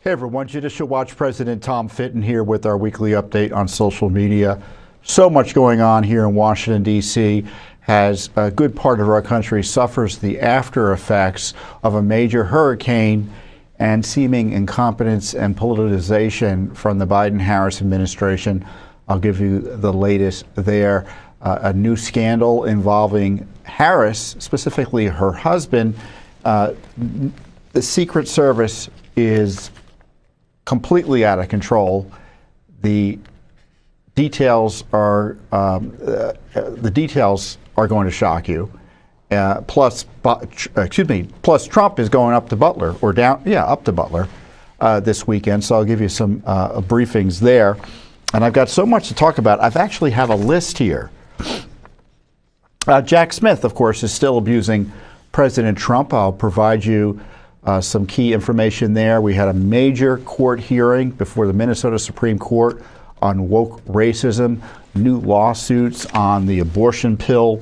Hey everyone, Judicial Watch President Tom Fitton here with our weekly update on social media. So much going on here in Washington, D.C. as a good part of our country suffers the after effects of a major hurricane and seeming incompetence and politicization from the Biden-Harris administration. I'll give you the latest there. A new scandal involving Harris, specifically her husband. The Secret Service is completely out of control. The details are going to shock you. Plus Trump is going up to Butler up to Butler this weekend. So I'll give you some briefings there. And I've got so much to talk about. I've actually have a list here. Jack Smith, of course, is still abusing President Trump. I'll provide you some key information there. We had a major court hearing before the Minnesota Supreme Court on woke racism, new lawsuits on the abortion pill,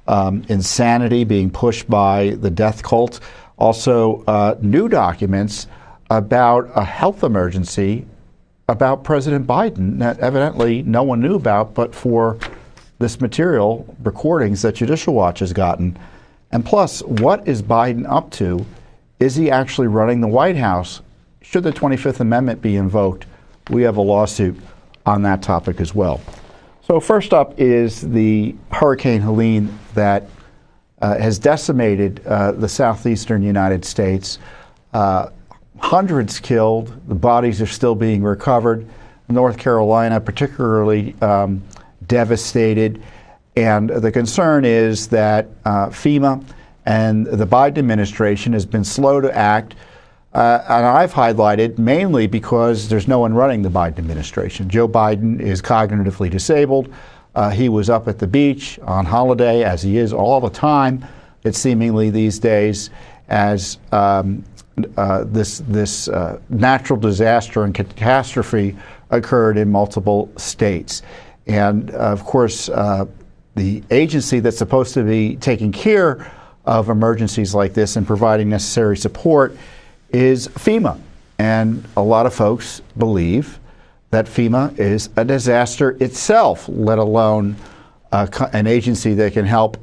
insanity being pushed by the death cult. Also, new documents about a health emergency about President Biden that evidently no one knew about, but for this material, recordings that Judicial Watch has gotten. And plus, what is Biden up to? Is he actually running the White House? Should the 25th Amendment be invoked? We have a lawsuit on that topic as well. So first up is the Hurricane Helene that has decimated the southeastern United States. Hundreds killed. The bodies are still being recovered. North Carolina particularly devastated. And the concern is that FEMA and the Biden administration has been slow to act. And I've highlighted mainly because there's no one running the Biden administration. Joe Biden is cognitively disabled. He was up at the beach on holiday, as he is all the time, it seemingly these days, as this natural disaster and catastrophe occurred in multiple states. And of course, the agency that's supposed to be taking care of emergencies like this and providing necessary support is FEMA. And a lot of folks believe that FEMA is a disaster itself, let alone an agency that can help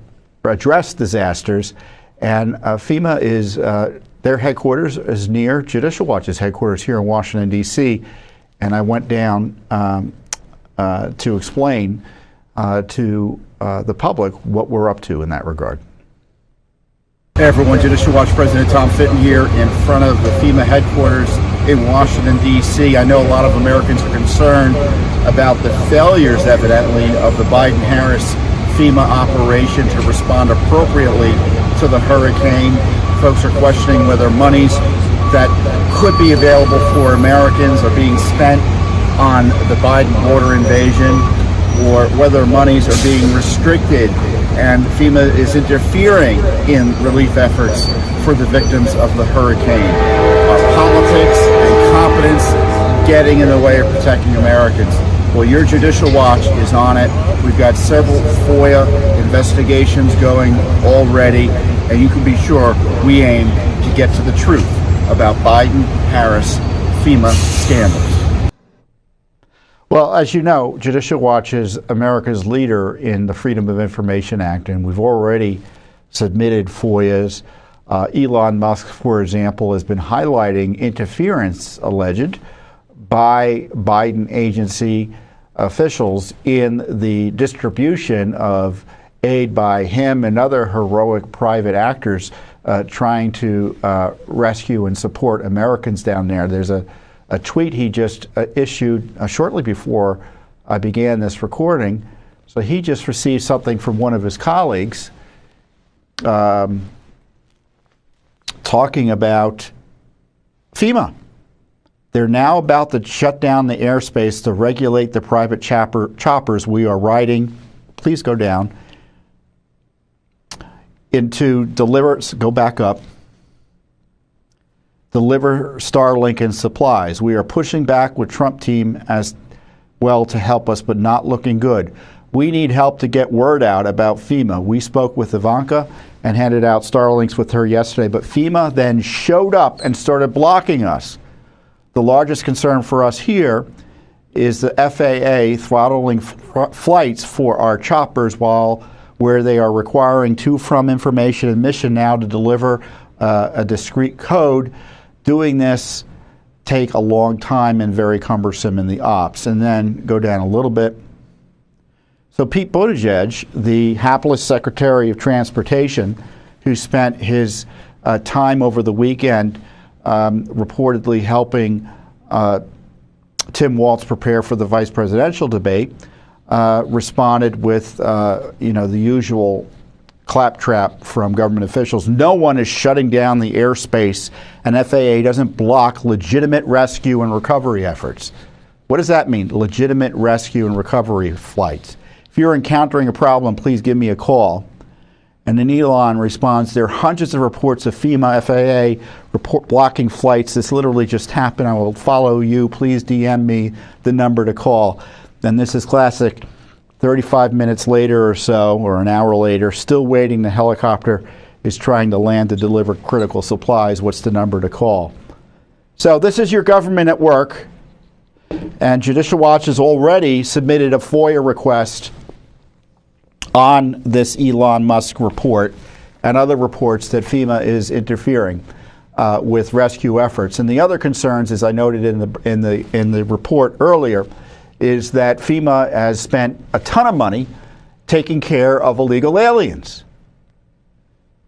address disasters. And FEMA is, their headquarters is near Judicial Watch's headquarters here in Washington, D.C. And I went down to explain to the public what we're up to in that regard. Hey everyone, Judicial Watch President Tom Fitton here in front of the FEMA headquarters in Washington, D.C. I know a lot of Americans are concerned about the failures, evidently, of the Biden-Harris FEMA operation to respond appropriately to the hurricane. Folks are questioning whether monies that could be available for Americans are being spent on the Biden border invasion, or whether monies are being restricted and FEMA is interfering in relief efforts for the victims of the hurricane. Are politics and competence getting in the way of protecting Americans? Well, your Judicial Watch is on it. We've got several FOIA investigations going already, and you can be sure we aim to get to the truth about Biden-Harris FEMA scandals. Well, as you know, Judicial Watch is America's leader in the Freedom of Information Act, and we've already submitted FOIAs. Elon Musk, for example, has been highlighting interference alleged by Biden agency officials in the distribution of aid by him and other heroic private actors trying to rescue and support Americans down there. There's a tweet he just issued shortly before I began this recording. So he just received something from one of his colleagues talking about FEMA. They're now about to shut down the airspace to regulate the private choppers we are riding. Please go down. Into deliver, go back up. Deliver Starlink and supplies. We are pushing back with Trump team as well to help us, but not looking good. We need help to get word out about FEMA. We spoke with Ivanka and handed out Starlinks with her yesterday, but FEMA then showed up and started blocking us. The largest concern for us here is the FAA throttling flights for our choppers where they are requiring to-from information and mission now to deliver a discrete code. Doing this take a long time and very cumbersome in the ops. And then go down a little bit. So Pete Buttigieg, the hapless Secretary of Transportation, who spent his time over the weekend reportedly helping Tim Walz prepare for the vice presidential debate, responded with the usual claptrap from government officials. No one is shutting down the airspace, and FAA doesn't block legitimate rescue and recovery efforts. What does that mean, legitimate rescue and recovery flights? If you're encountering a problem, please give me a call. And then Elon responds, there are hundreds of reports of FEMA, FAA report blocking flights. This literally just happened. I will follow you. Please DM me the number to call. Then this is classic. 35 minutes later or so, or an hour later, still waiting. The helicopter is trying to land to deliver critical supplies. What's the number to call? So this is your government at work. And Judicial Watch has already submitted a FOIA request on this Elon Musk report and other reports that FEMA is interfering with rescue efforts. And the other concerns, as I noted in the report earlier, is that FEMA has spent a ton of money taking care of illegal aliens,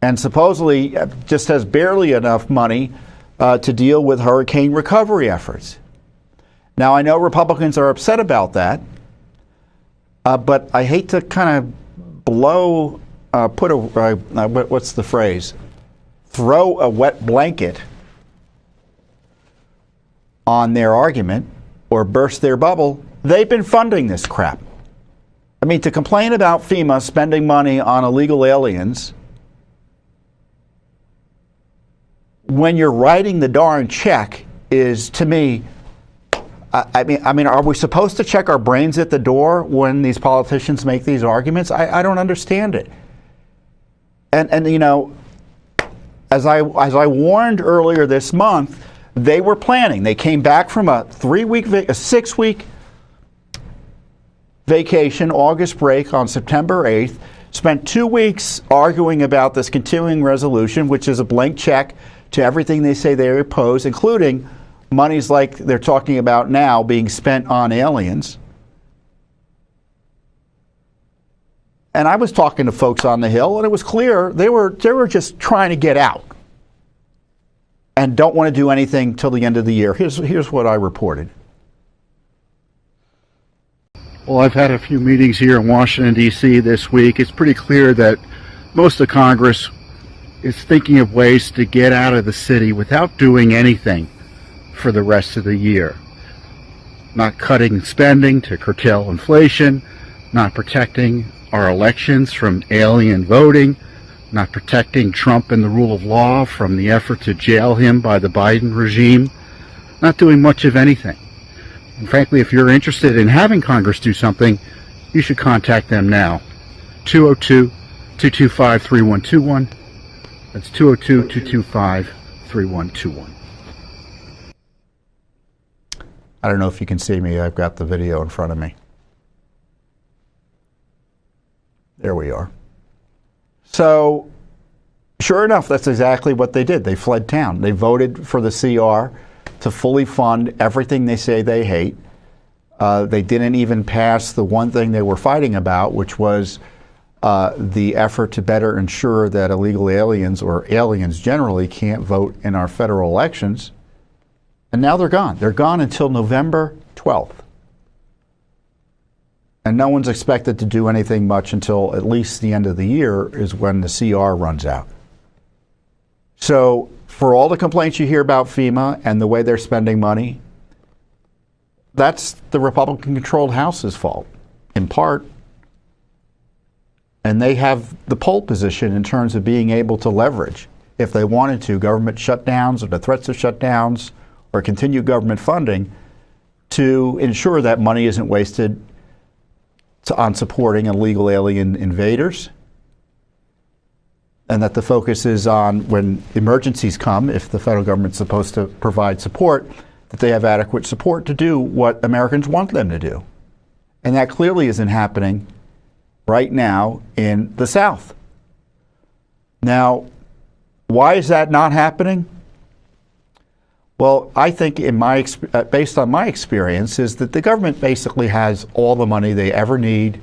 and supposedly just has barely enough money to deal with hurricane recovery efforts. Now, I know Republicans are upset about that, but I hate to kind of what's the phrase? Throw a wet blanket on their argument or burst their bubble. They've been funding this crap. I mean, to complain about FEMA spending money on illegal aliens when you're writing the darn check is, to me, I mean, are we supposed to check our brains at the door when these politicians make these arguments? I don't understand it. And you know, as I warned earlier this month, they were planning. They came back from a 6-week vacation, August break on September 8th, spent 2 weeks arguing about this continuing resolution, which is a blank check to everything they say they oppose, including monies like they're talking about now being spent on aliens. And I was talking to folks on the Hill, and it was clear they were just trying to get out and don't want to do anything till the end of the year. Here's what I reported. Well, I've had a few meetings here in Washington, D.C. this week. It's pretty clear that most of Congress is thinking of ways to get out of the city without doing anything for the rest of the year. Not cutting spending to curtail inflation, not protecting our elections from alien voting, not protecting Trump and the rule of law from the effort to jail him by the Biden regime, not doing much of anything. And frankly, if you're interested in having Congress do something, you should contact them now. 202-225-3121. That's 202-225-3121. I don't know if you can see me. I've got the video in front of me. There we are. So, sure enough, that's exactly what they did. They fled town. They voted for the CR to fully fund everything they say they hate. They didn't even pass the one thing they were fighting about, which was the effort to better ensure that illegal aliens, or aliens generally, can't vote in our federal elections. And now they're gone. They're gone until November 12th. And no one's expected to do anything much until at least the end of the year is when the CR runs out. So for all the complaints you hear about FEMA and the way they're spending money, that's the Republican-controlled House's fault, in part. And they have the pole position in terms of being able to leverage, if they wanted to, government shutdowns or the threats of shutdowns or continued government funding to ensure that money isn't wasted on supporting illegal alien invaders, and that the focus is on when emergencies come, if the federal government's supposed to provide support, that they have adequate support to do what Americans want them to do. And that clearly isn't happening right now in the South. Now, why is that not happening? Well, I think based on my experience is that the government basically has all the money they ever need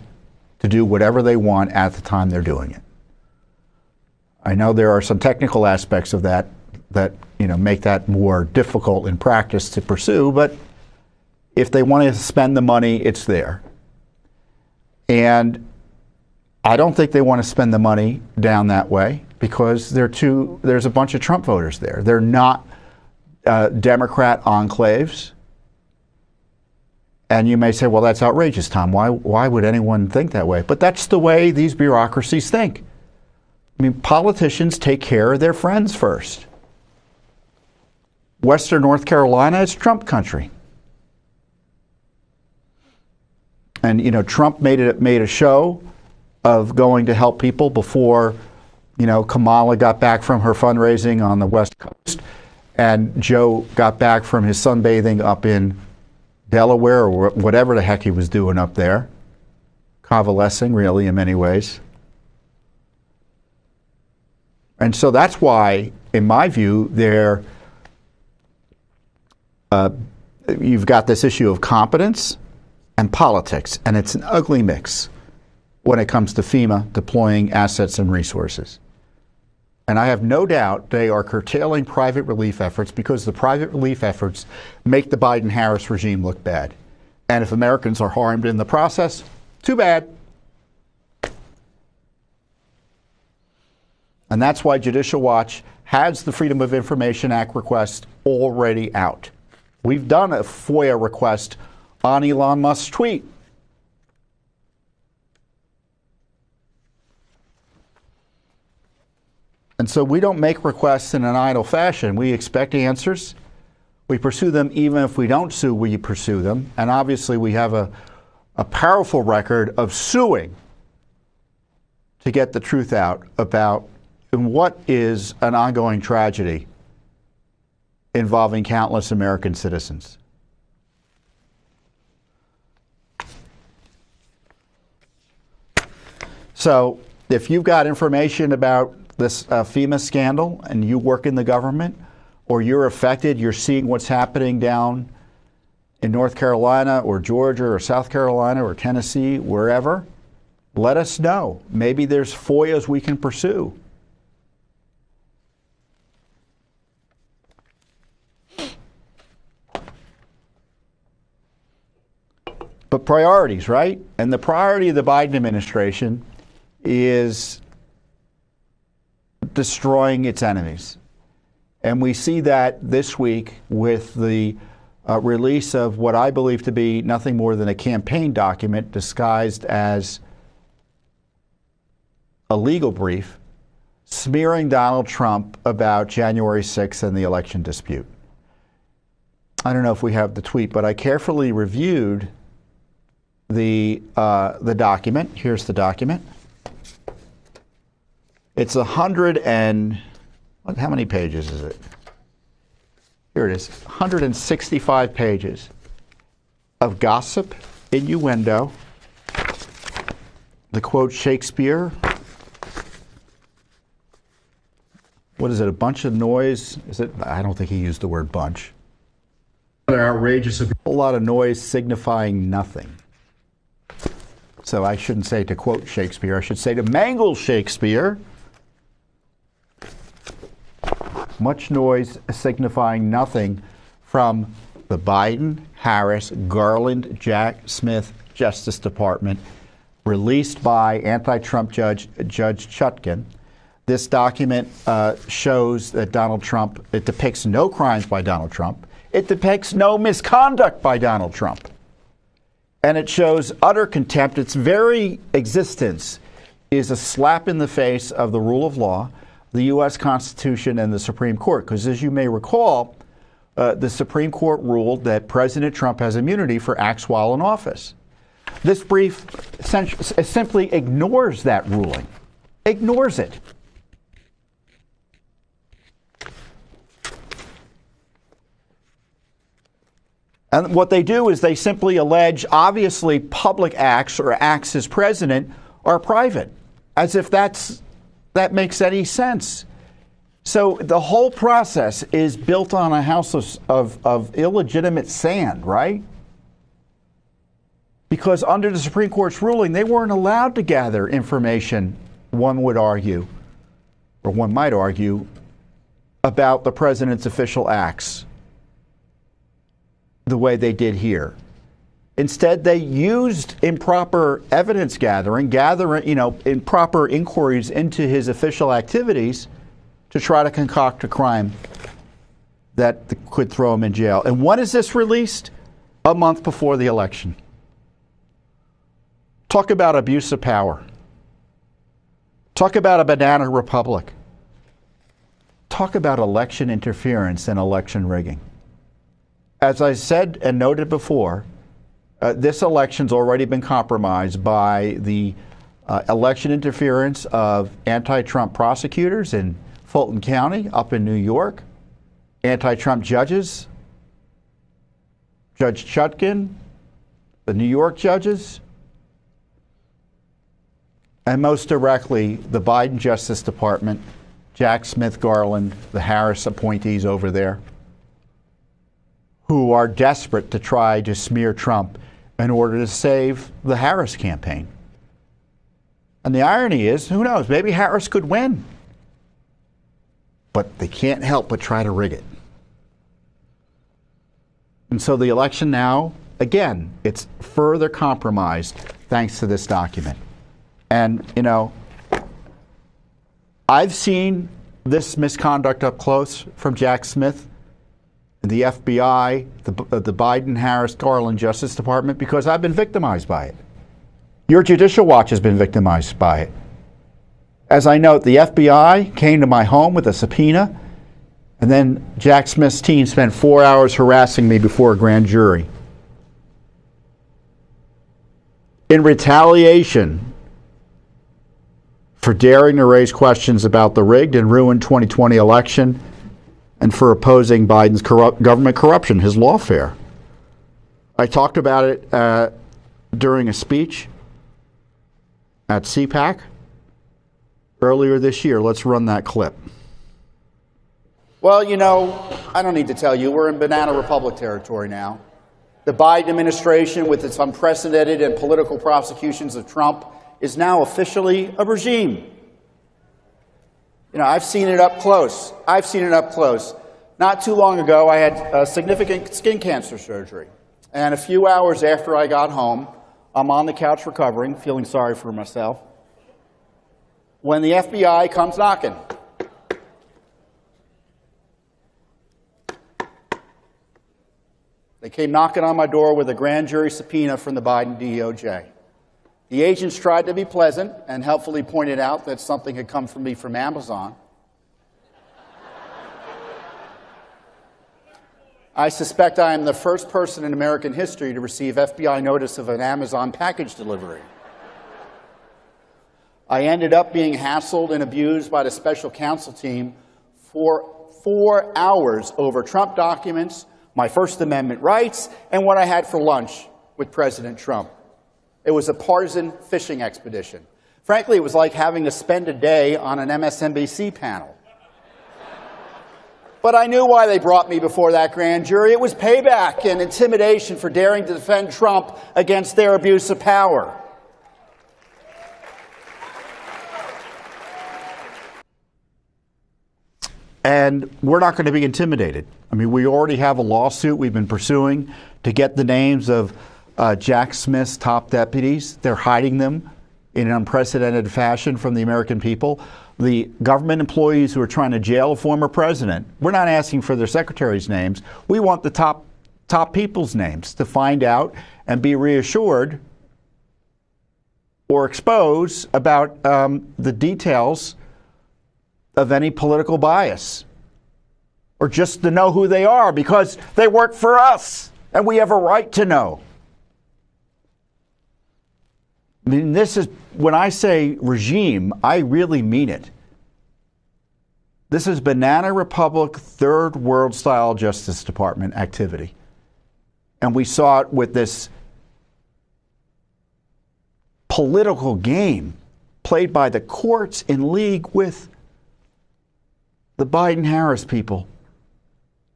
to do whatever they want at the time they're doing it. I know there are some technical aspects of that make that more difficult in practice to pursue, but if they want to spend the money, it's there. And I don't think they want to spend the money down that way because there's a bunch of Trump voters there. They're not Democrat enclaves. And you may say, well, that's outrageous, Tom. Why would anyone think that way? But that's the way these bureaucracies think. I mean, politicians take care of their friends first. Western North Carolina is Trump country. And, Trump made a show of going to help people before, Kamala got back from her fundraising on the West Coast and Joe got back from his sunbathing up in Delaware or whatever the heck he was doing up there. Convalescing, really, in many ways. And so that's why, in my view, you've got this issue of competence and politics, and it's an ugly mix when it comes to FEMA deploying assets and resources. And I have no doubt they are curtailing private relief efforts because the private relief efforts make the Biden-Harris regime look bad. And if Americans are harmed in the process, too bad. And that's why Judicial Watch has the Freedom of Information Act request already out. We've done a FOIA request on Elon Musk's tweet. And so we don't make requests in an idle fashion. We expect answers. We pursue them even if we don't sue, we pursue them. And obviously we have a powerful record of suing to get the truth out about what is an ongoing tragedy involving countless American citizens. So if you've got information about this FEMA scandal and you work in the government or you're affected, you're seeing what's happening down in North Carolina or Georgia or South Carolina or Tennessee, wherever, let us know. Maybe there's FOIAs we can pursue. But priorities, right? And the priority of the Biden administration is destroying its enemies. And we see that this week with the release of what I believe to be nothing more than a campaign document disguised as a legal brief smearing Donald Trump about January 6th and the election dispute. I don't know if we have the tweet, but I carefully reviewed the document. Here's the document. It's 100 and, how many pages is it? Here it is, 165 pages of gossip, innuendo, the quote Shakespeare. What is it, a bunch of noise? Is it? I don't think he used the word bunch. Outrageous. A whole lot of noise signifying nothing. So I shouldn't say to quote Shakespeare, I should say to mangle Shakespeare. Much noise signifying nothing from the Biden, Harris, Garland, Jack Smith Justice Department, released by anti-Trump Judge Chutkan. This document shows that Donald Trump, it depicts no crimes by Donald Trump. It depicts no misconduct by Donald Trump. And it shows utter contempt. Its very existence is a slap in the face of the rule of law, the U.S. Constitution, and the Supreme Court. Because as you may recall, the Supreme Court ruled that President Trump has immunity for acts while in office. This brief simply ignores that ruling, ignores it. And what they do is they simply allege obviously public acts or acts as president are private, as if that makes any sense. So the whole process is built on a house of illegitimate sand, right? Because under the Supreme Court's ruling, they weren't allowed to gather information, one would argue, or one might argue, about the president's official acts the way they did here. Instead, they used improper evidence gathering, improper inquiries into his official activities to try to concoct a crime that could throw him in jail. And when is this released? A month before the election. Talk about abuse of power. Talk about a banana republic. Talk about election interference and election rigging. As I said and noted before, this election's already been compromised by the election interference of anti-Trump prosecutors in Fulton County up in New York, anti-Trump judges, Judge Chutkan, the New York judges, and most directly, the Biden Justice Department, Jack Smith Garland, the Harris appointees over there, who are desperate to try to smear Trump in order to save the Harris campaign. And the irony is, who knows, maybe Harris could win. But they can't help but try to rig it. And so the election now, again, it's further compromised thanks to this document. And, I've seen this misconduct up close from Jack Smith, the FBI, the Biden, Harris, Garland Justice Department, because I've been victimized by it. Your Judicial Watch has been victimized by it. As I note, the FBI came to my home with a subpoena, and then Jack Smith's team spent 4 hours harassing me before a grand jury. In retaliation for daring to raise questions about the rigged and ruined 2020 election and for opposing Biden's government corruption, his lawfare. I talked about it during a speech at CPAC earlier this year. Let's run that clip. Well, I don't need to tell you, we're in banana republic territory now. The Biden administration, with its unprecedented and political prosecutions of Trump, is now officially a regime. I've seen it up close. Not too long ago, I had a significant skin cancer surgery. And a few hours after I got home, I'm on the couch recovering, feeling sorry for myself, when the FBI comes knocking. They came knocking on my door with a grand jury subpoena from the Biden DOJ. The agents tried to be pleasant and helpfully pointed out that something had come from me from Amazon. I suspect I am the first person in American history to receive FBI notice of an Amazon package delivery. I ended up being hassled and abused by the special counsel team for 4 hours over Trump documents, my First Amendment rights, and what I had for lunch with President Trump. It was a partisan fishing expedition. Frankly, it was like having to spend a day on an MSNBC panel. But I knew why they brought me before that grand jury. It was payback and intimidation for daring to defend Trump against their abuse of power. And we're not going to be intimidated. I mean, we already have a lawsuit we've been pursuing to get the names of Jack Smith's top deputies. They're hiding them in an unprecedented fashion from the American people. The government employees who are trying to jail a former president, we're not asking for their secretaries' names. We want the top people's names to find out and be reassured or expose about the details of any political bias, or just to know who they are because they work for us and we have a right to know. I mean, this is, when I say regime, I really mean it. This is Banana Republic, third world style Justice Department activity. And we saw it with this political game played by the courts in league with the Biden-Harris people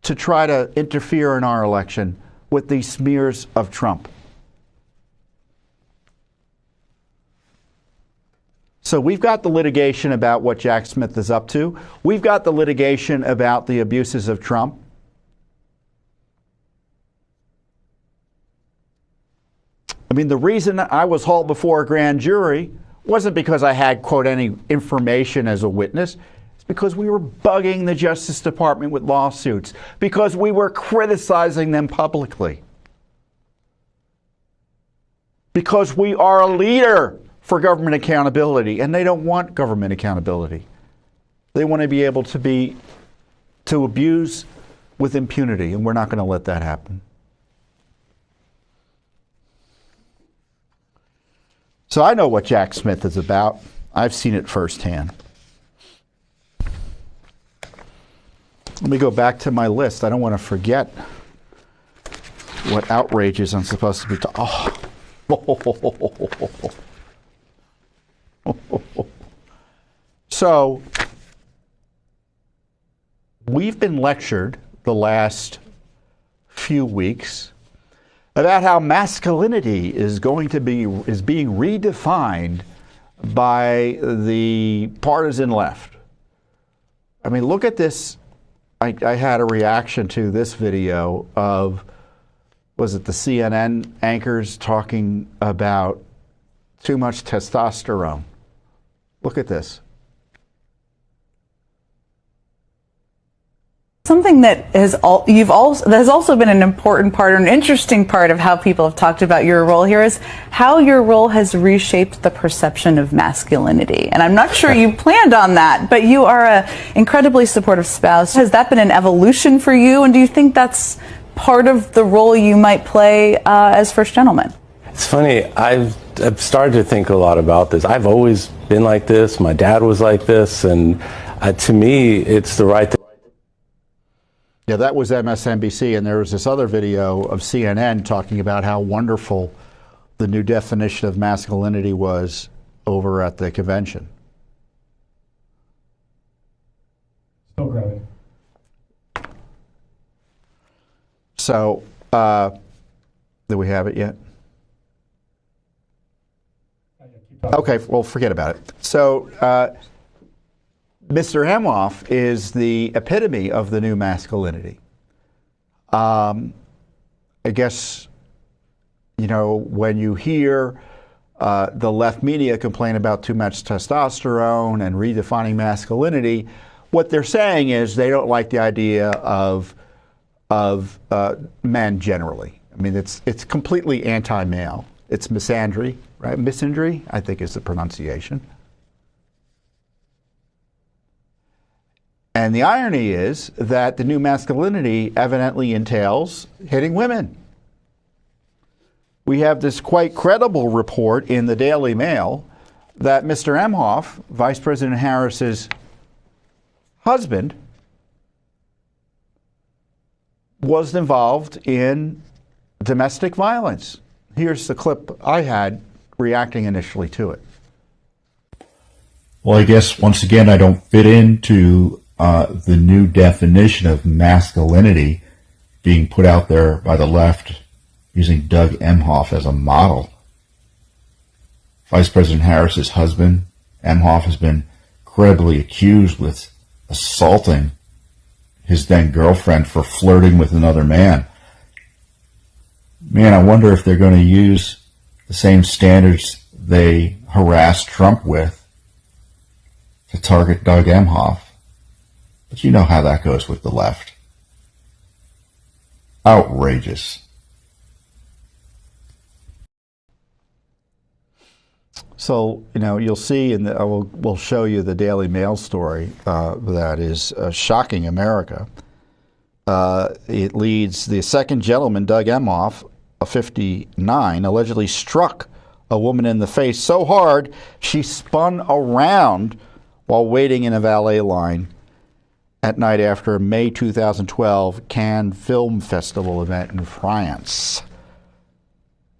to try to interfere in our election with these smears of Trump. So we've got the litigation about what Jack Smith is up to. We've got the litigation about the abuses of Trump. I mean, the reason I was hauled before a grand jury wasn't because I had, quote, any information as a witness. It's because we were bugging the Justice Department with lawsuits, because we were criticizing them publicly, because we are a leader for government accountability, and they don't want government accountability. They want to be able to abuse with impunity, and we're not going to let that happen. So I know what Jack Smith is about. I've seen it firsthand. Let me go back to my list. I don't want to forget what outrages I'm supposed to be talking. So, we've been lectured the last few weeks about how masculinity is being redefined by the partisan left. I mean, look at this. I had a reaction to this video of, was it the CNN anchors talking about too much testosterone? Look at this. Something that has also been an important part, or an interesting part of how people have talked about your role here, is how your role has reshaped the perception of masculinity. And I'm not sure you planned on that, but you are an incredibly supportive spouse. Has that been an evolution for you? And do you think that's part of the role you might play as First Gentleman? It's funny, I've started to think a lot about this. I've always been like this. My dad was like this. And to me, it's the right thing. Yeah, that was MSNBC, and there was this other video of CNN talking about how wonderful the new definition of masculinity was over at the convention. Still grabbing. So, do we have it yet? Okay, well, forget about it. So, Mr. Emhoff is the epitome of the new masculinity. I guess, you know, when you hear the left media complain about too much testosterone and redefining masculinity, what they're saying is they don't like the idea of men generally. I mean, it's completely anti-male. It's misandry, right? Misandry, I think, is the pronunciation. And the irony is that the new masculinity evidently entails hitting women. We have this quite credible report in the Daily Mail that Mr. Emhoff, Vice President Harris's husband, was involved in domestic violence. Here's the clip I had reacting initially to it. Well, I guess, once again, I don't fit into the new definition of masculinity being put out there by the left using Doug Emhoff as a model. Vice President Harris's husband, Emhoff, has been credibly accused with assaulting his then girlfriend for flirting with another man. Man, I wonder if they're going to use the same standards they harassed Trump with to target Doug Emhoff. But you know how that goes with the left. Outrageous. So, you know, you'll see, and we'll show you the Daily Mail story that is shocking America. It leads the second gentleman, Doug Emhoff, a 59, allegedly struck a woman in the face so hard she spun around while waiting in a valet line at night after a May 2012 Cannes Film Festival event in France.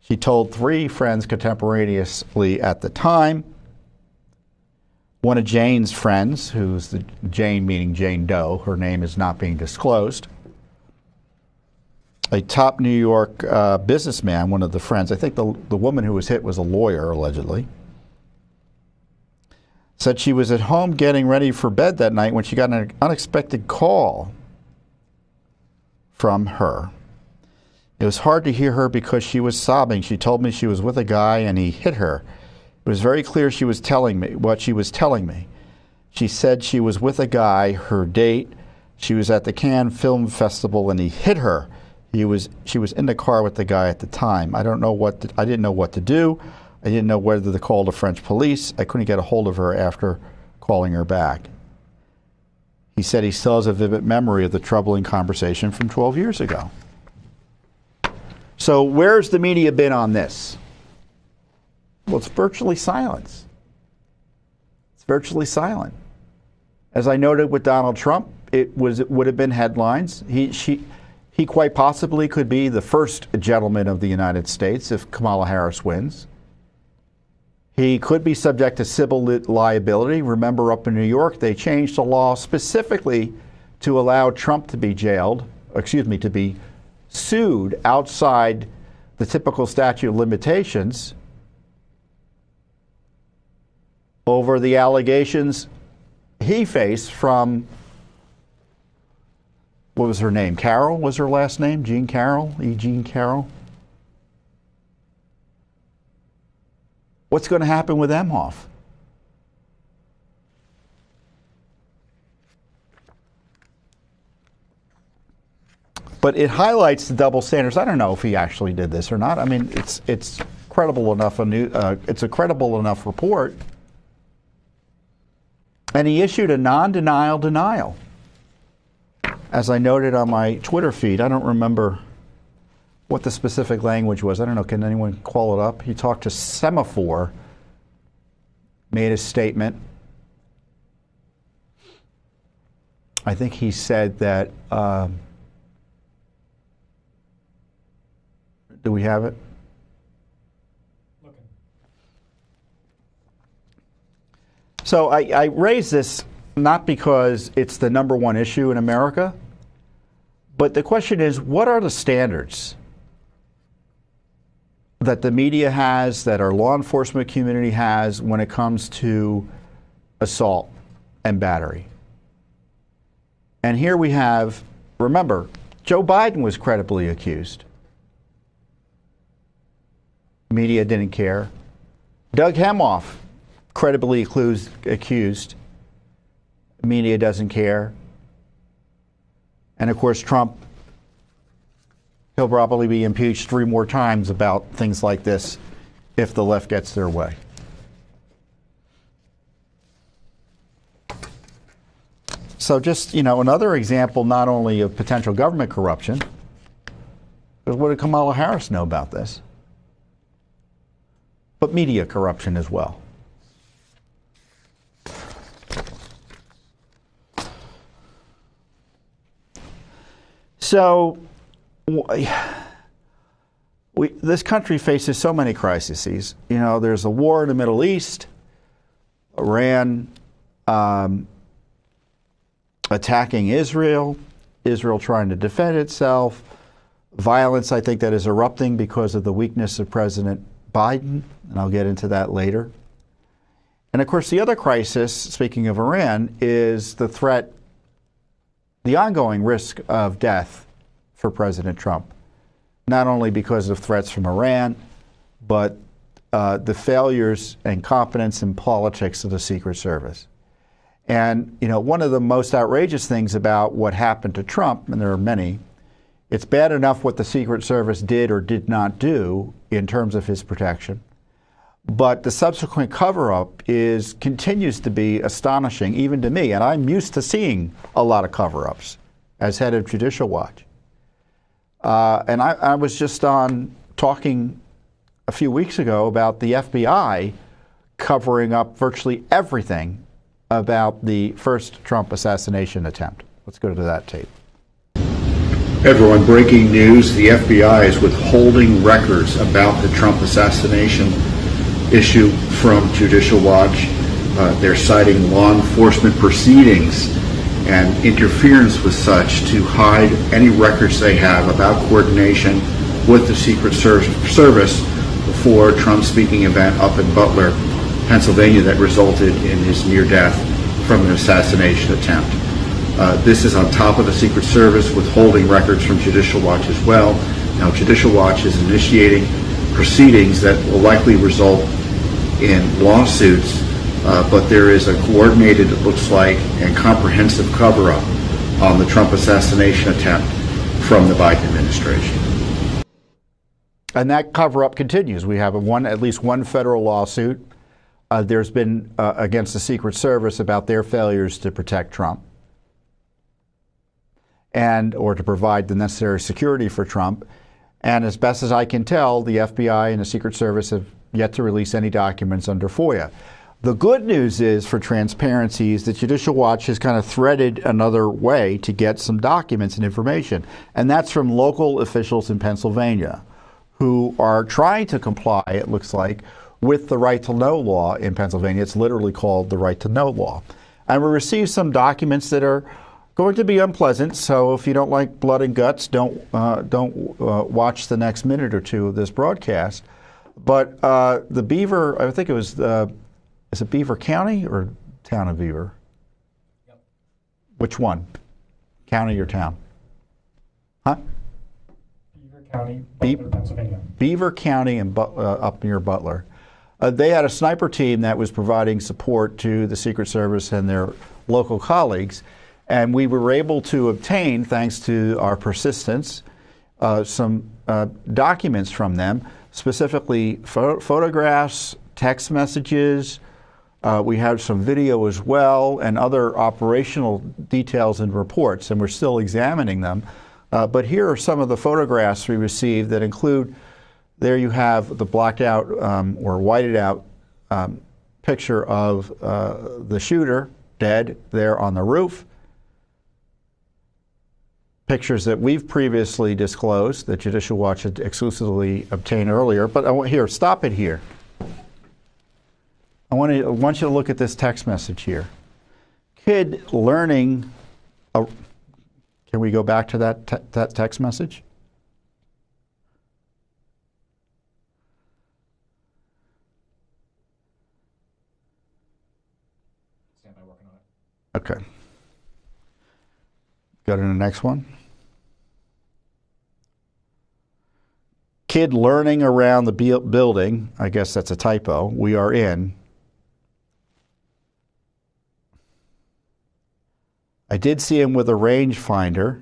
She told 3 friends contemporaneously at the time. One of Jane's friends, who's the Jane meaning Jane Doe, her name is not being disclosed. A top New York businessman, one of the friends, I think the woman who was hit was a lawyer, allegedly, said she was at home getting ready for bed that night when she got an unexpected call from her. It was hard to hear her because she was sobbing. She told me she was with a guy and he hit her. It was very clear she was telling me what she was telling me. She said she was with a guy, her date. She was at the Cannes Film Festival and he hit her. She was in the car with the guy at the time. I didn't know what to do. I didn't know whether to call the French police. I couldn't get a hold of her after calling her back. He said he still has a vivid memory of the troubling conversation from 12 years ago. So where's the media been on this? Well, it's virtually silent. It's virtually silent. As I noted with Donald Trump, it would have been headlines. He quite possibly could be the first gentleman of the United States if Kamala Harris wins. He could be subject to civil liability. Remember, up in New York, they changed the law specifically to allow Trump to be to be sued outside the typical statute of limitations over the allegations he faced from, what was her name? Carroll was her last name? Jean Carroll? E. Jean Carroll? What's going to happen with Emhoff? But it highlights the double standards. I don't know if he actually did this or not. I mean, it's credible enough. It's a credible enough report. And he issued a non-denial denial. As I noted on my Twitter feed, I don't remember what the specific language was. I don't know. Can anyone call it up? He talked to Semaphore, made a statement. I think he said that. Do we have it? Looking. So I raise this not because it's the number one issue in America, but the question is, what are the standards that the media has, that our law enforcement community has when it comes to assault and battery? And here we have, remember, Joe Biden was credibly accused. Media didn't care. Doug Emhoff, credibly accused. Media doesn't care. And of course, Trump, he'll probably be impeached 3 more times about things like this if the left gets their way. So just, another example not only of potential government corruption, but what did Kamala Harris know about this? But media corruption as well. So this country faces so many crises. There's a war in the Middle East, Iran attacking Israel, Israel trying to defend itself, violence, I think, that is erupting because of the weakness of President Biden, and I'll get into that later. And of course, the other crisis, speaking of Iran, is the threat, the ongoing risk of death for President Trump, not only because of threats from Iran, but the failures and competence in politics of the Secret Service. And, one of the most outrageous things about what happened to Trump, and there are many, it's bad enough what the Secret Service did or did not do in terms of his protection, but the subsequent cover-up continues to be astonishing, even to me. And I'm used to seeing a lot of cover-ups as head of Judicial Watch. And I was just talking a few weeks ago about the FBI covering up virtually everything about the first Trump assassination attempt. Let's go to that tape. Everyone, breaking news. The FBI is withholding records about the Trump assassination issue from Judicial Watch. They're citing law enforcement proceedings and interference with such to hide any records they have about coordination with the Secret Service before Trump's speaking event up in Butler, Pennsylvania, that resulted in his near death from an assassination attempt. This is on top of the Secret Service withholding records from Judicial Watch as well. Now, Judicial Watch is initiating proceedings that will likely result in lawsuits, but there is a coordinated, it looks like, and comprehensive cover-up on the Trump assassination attempt from the Biden administration. And that cover-up continues. We have at least one federal lawsuit. There's been against the Secret Service about their failures to protect Trump or to provide the necessary security for Trump. And as best as I can tell, the FBI and the Secret Service have yet to release any documents under FOIA. The good news is, for transparency, is that Judicial Watch has kind of threaded another way to get some documents and information, and that's from local officials in Pennsylvania who are trying to comply, it looks like, with the right to know law in Pennsylvania. It's literally called the right to know law. And we received some documents that are going to be unpleasant, so if you don't like blood and guts, don't watch the next minute or two of this broadcast. But the Beaver, I think it was, is it Beaver County or town of Beaver? Yep. Which one? County or town? Huh? Beaver County, Butler, Pennsylvania. Beaver County and up near Butler. They had a sniper team that was providing support to the Secret Service and their local colleagues, and we were able to obtain, thanks to our persistence, some documents from them, specifically photographs, text messages. We have some video as well, and other operational details and reports, and we're still examining them. But here are some of the photographs we received that include, there you have the blacked out or whited out picture of the shooter dead there on the roof. Pictures that we've previously disclosed that Judicial Watch had exclusively obtained earlier. But I want here, stop it here. I want you to look at this text message here. Kid learning. Can we go back to that text message? Stand by working on it. Okay. Go to the next one. Kid learning around the building. I guess that's a typo. We are in. I did see him with a rangefinder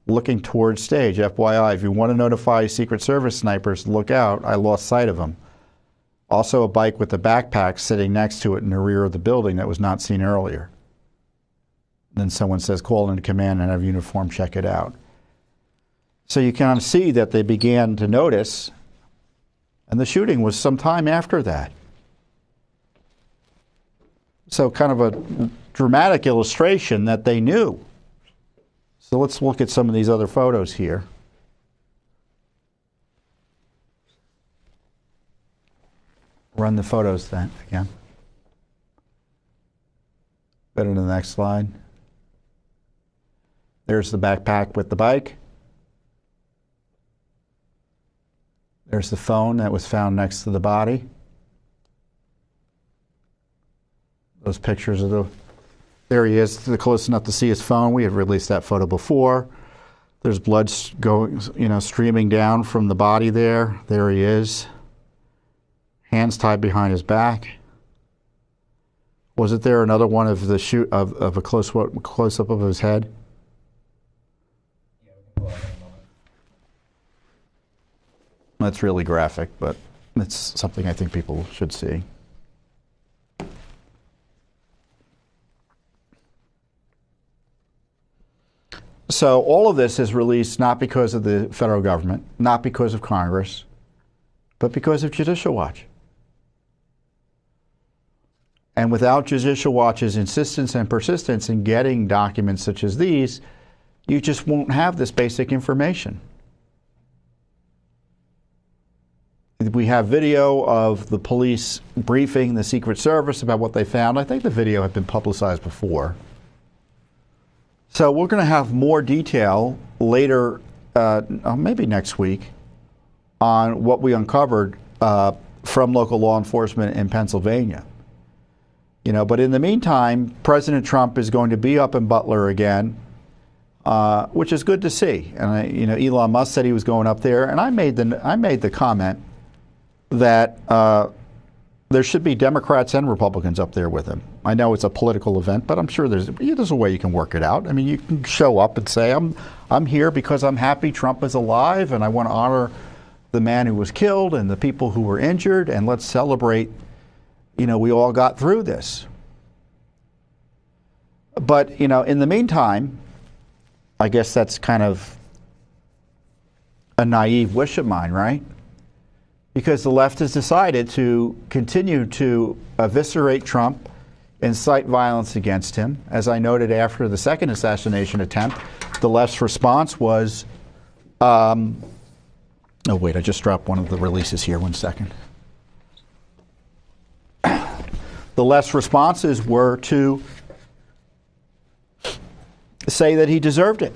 looking towards stage. FYI, if you want to notify Secret Service snipers, look out. I lost sight of him. Also a bike with a backpack sitting next to it in the rear of the building that was not seen earlier. Then someone says, call into command and have uniform check it out. So you can see that they began to notice, and the shooting was some time after that. So kind of a dramatic illustration that they knew. So let's look at some of these other photos here. Run the photos then again. Go to the next slide. There's the backpack with the bike. There's the phone that was found next to the body. Those pictures of there he is, close enough to see his phone. We had released that photo before. There's blood going, streaming down from the body there. There he is. Hands tied behind his back. Wasn't there another one of the of a close up of his head? Yeah, we can pull out in a moment. That's really graphic, but it's something I think people should see. So all of this is released not because of the federal government, not because of Congress, but because of Judicial Watch. And without Judicial Watch's insistence and persistence in getting documents such as these, you just won't have this basic information. We have video of the police briefing the Secret Service about what they found. I think the video had been publicized before. So we're going to have more detail later, maybe next week, on what we uncovered from local law enforcement in Pennsylvania. But in the meantime, President Trump is going to be up in Butler again, which is good to see. And Elon Musk said he was going up there, and I made the comment that there should be Democrats and Republicans up there with him. I know it's a political event, but I'm sure there's a way you can work it out. I mean, you can show up and say, I'm here because I'm happy Trump is alive, and I want to honor the man who was killed and the people who were injured, and let's celebrate, we all got through this. But, in the meantime, I guess that's kind of a naive wish of mine, right? Because the left has decided to continue to eviscerate Trump, incite violence against him. As I noted after the second assassination attempt, the left's response was, oh wait, I just dropped one of the releases here, 1 second. The left's responses were to say that he deserved it.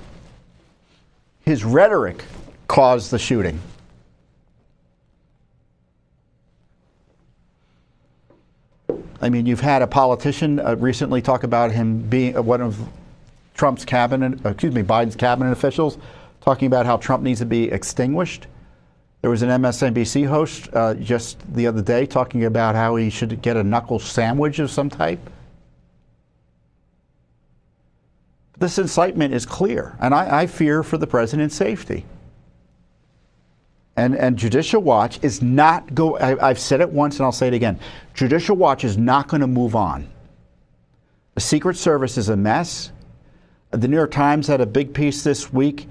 His rhetoric caused the shooting. I mean, you've had a politician recently talk about him being one of Biden's cabinet officials, talking about how Trump needs to be extinguished. There was an MSNBC host just the other day talking about how he should get a knuckle sandwich of some type. This incitement is clear, and I fear for the president's safety. And Judicial Watch is not I've said it once and I'll say it again. Judicial Watch is not going to move on. The Secret Service is a mess. The New York Times had a big piece this week,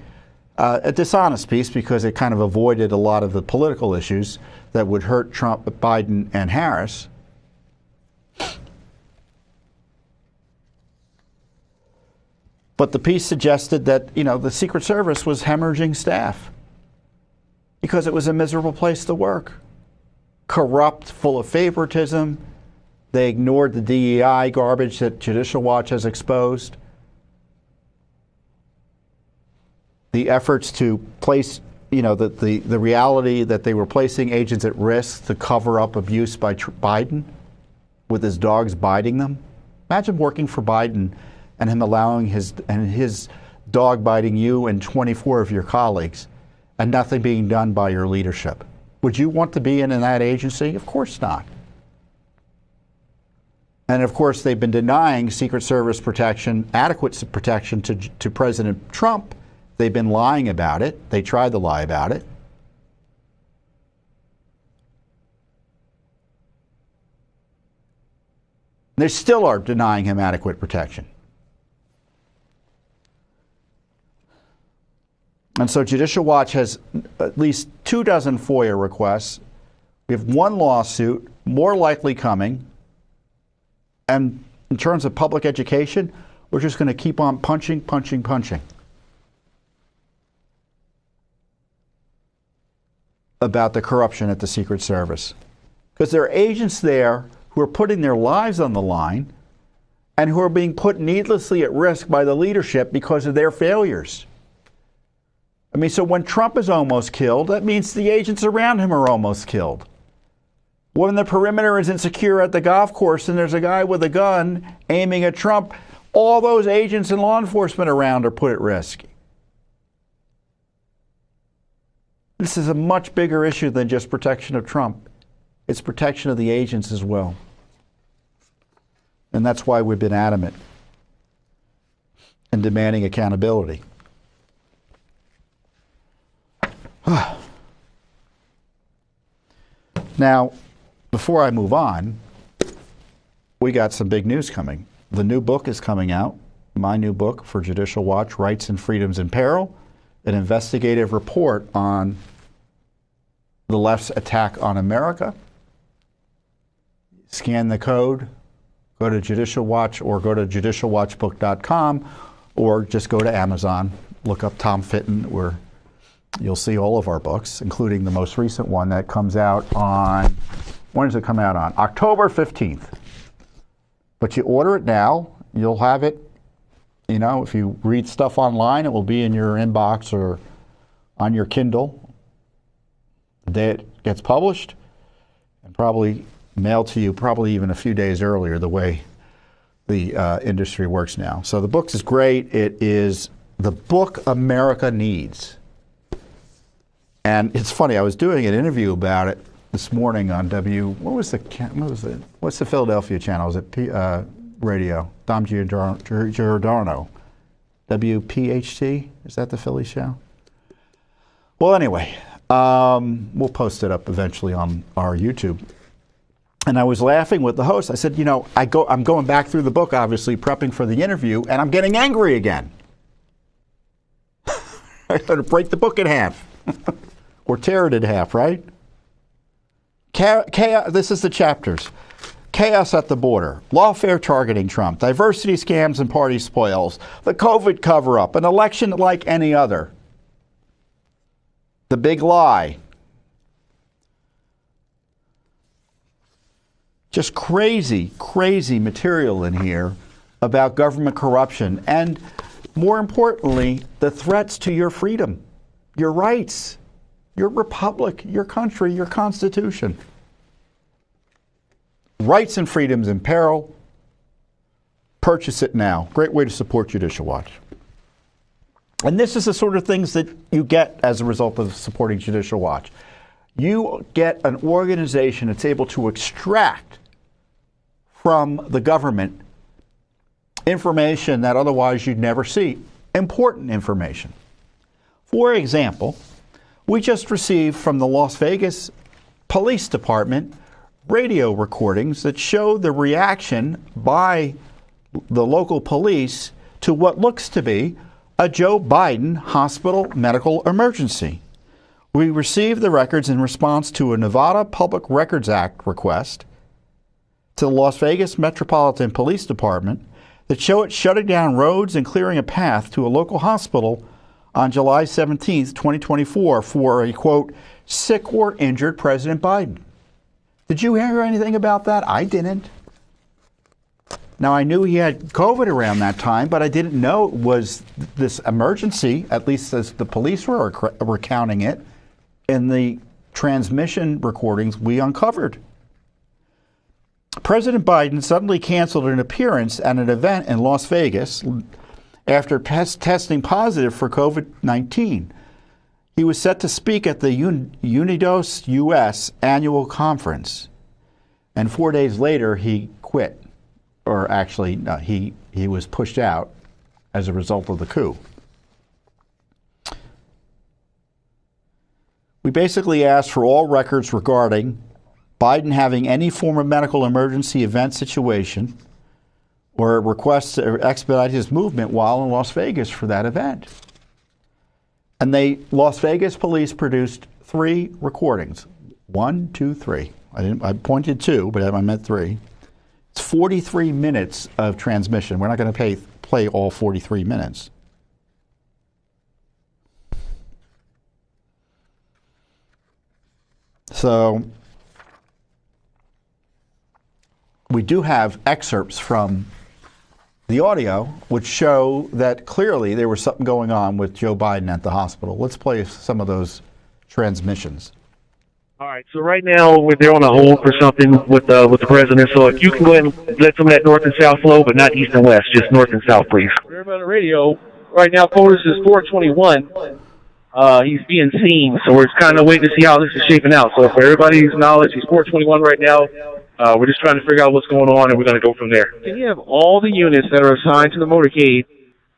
a dishonest piece because it kind of avoided a lot of the political issues that would hurt Trump, Biden, and Harris. But the piece suggested that, the Secret Service was hemorrhaging staff because it was a miserable place to work. Corrupt, full of favoritism. They ignored the DEI garbage that Judicial Watch has exposed. The efforts to place, the reality that they were placing agents at risk to cover up abuse by Biden with his dogs biting them. Imagine working for Biden and him allowing his dog biting you and 24 of your colleagues and nothing being done by your leadership. Would you want to be in that agency? Of course not. And of course, they've been denying Secret Service protection, adequate protection to President Trump. They've been lying about it. They tried to lie about it. They still are denying him adequate protection. And so Judicial Watch has at least 24 FOIA requests. We have one lawsuit, more likely coming. And in terms of public education, we're just going to keep on punching about the corruption at the Secret Service. Because there are agents there who are putting their lives on the line and who are being put needlessly at risk by the leadership because of their failures. I mean, so when Trump is almost killed, that means the agents around him are almost killed. When the perimeter is insecure at the golf course and there's a guy with a gun aiming at Trump, all those agents and law enforcement around are put at risk. This is a much bigger issue than just protection of Trump. It's protection of the agents as well. And that's why we've been adamant in demanding accountability. Now, before I move on, we got some big news coming. The new book is coming out, my new book for Judicial Watch, Rights and Freedoms in Peril, an investigative report on the left's attack on America. Scan the code, go to Judicial Watch or go to judicialwatchbook.com or just go to Amazon, look up Tom Fitton, where you'll see all of our books, including the most recent one that comes out on, when does it come out on? October 15th. But you order it now, you'll have it, you know, if you read stuff online, it will be in your inbox or on your Kindle the day it gets published, and probably mailed to you probably even a few days earlier, the way the industry works now. So the book is great. It is the book America needs. And it's funny, I was doing an interview about it this morning on what's the Philadelphia channel? Is it radio? Dom Giordano. WPHT? Is that the Philly show? Well, anyway, we'll post it up eventually on our YouTube. And I was laughing with the host. I said, you know, I'm going back through the book, obviously, prepping for the interview, and I'm getting angry again. I got to break the book in half. Or tear it in half, right? Chaos, this is the chapters. Chaos at the border, lawfare targeting Trump, diversity scams and party spoils, the COVID cover-up, an election like any other, the big lie. Just crazy, crazy material in here about government corruption and, more importantly, the threats to your freedom, your rights, your republic, your country, your constitution. Rights and freedoms in peril. Purchase it now. Great way to support Judicial Watch. And this is the sort of things that you get as a result of supporting Judicial Watch. You get an organization that's able to extract from the government information that otherwise you'd never see. Important information. For example, we just received from the Las Vegas Police Department radio recordings that show the reaction by the local police to what looks to be a Joe Biden hospital medical emergency. We received the records in response to a Nevada Public Records Act request to the Las Vegas Metropolitan Police Department that show it shutting down roads and clearing a path to a local hospital on July 17th, 2024 for a, quote, sick or injured President Biden. Did you hear anything about that? I didn't. Now, I knew he had COVID around that time, but I didn't know it was this emergency, at least as the police were recounting it, in the transmission recordings we uncovered. President Biden suddenly canceled an appearance at an event in Las Vegas after testing positive for COVID-19. He was set to speak at the Unidos US annual conference. And 4 days later, he quit. Or actually, no, he was pushed out as a result of the coup. We basically asked for all records regarding Biden having any form of medical emergency event situation or requests to expedite his movement while in Las Vegas for that event. And Las Vegas police produced 3 recordings. 1, 2, 3. I pointed 2, but I meant 3. It's 43 minutes of transmission. We're not going to play all 43 minutes. So we do have excerpts from the audio which show that clearly there was something going on with Joe Biden at the hospital. Let's play some of those transmissions. All right, so right now they're on a hold for something with the president. So if you can go ahead and let some of that north and south flow, but not east and west, just north and south, please. Everybody on the radio right now. POTUS is 421. He's being seen, so we're kind of waiting to see how this is shaping out. So for everybody's knowledge, he's 421 right now. We're just trying to figure out what's going on, and we're going to go from there. Can you have all the units that are assigned to the motorcade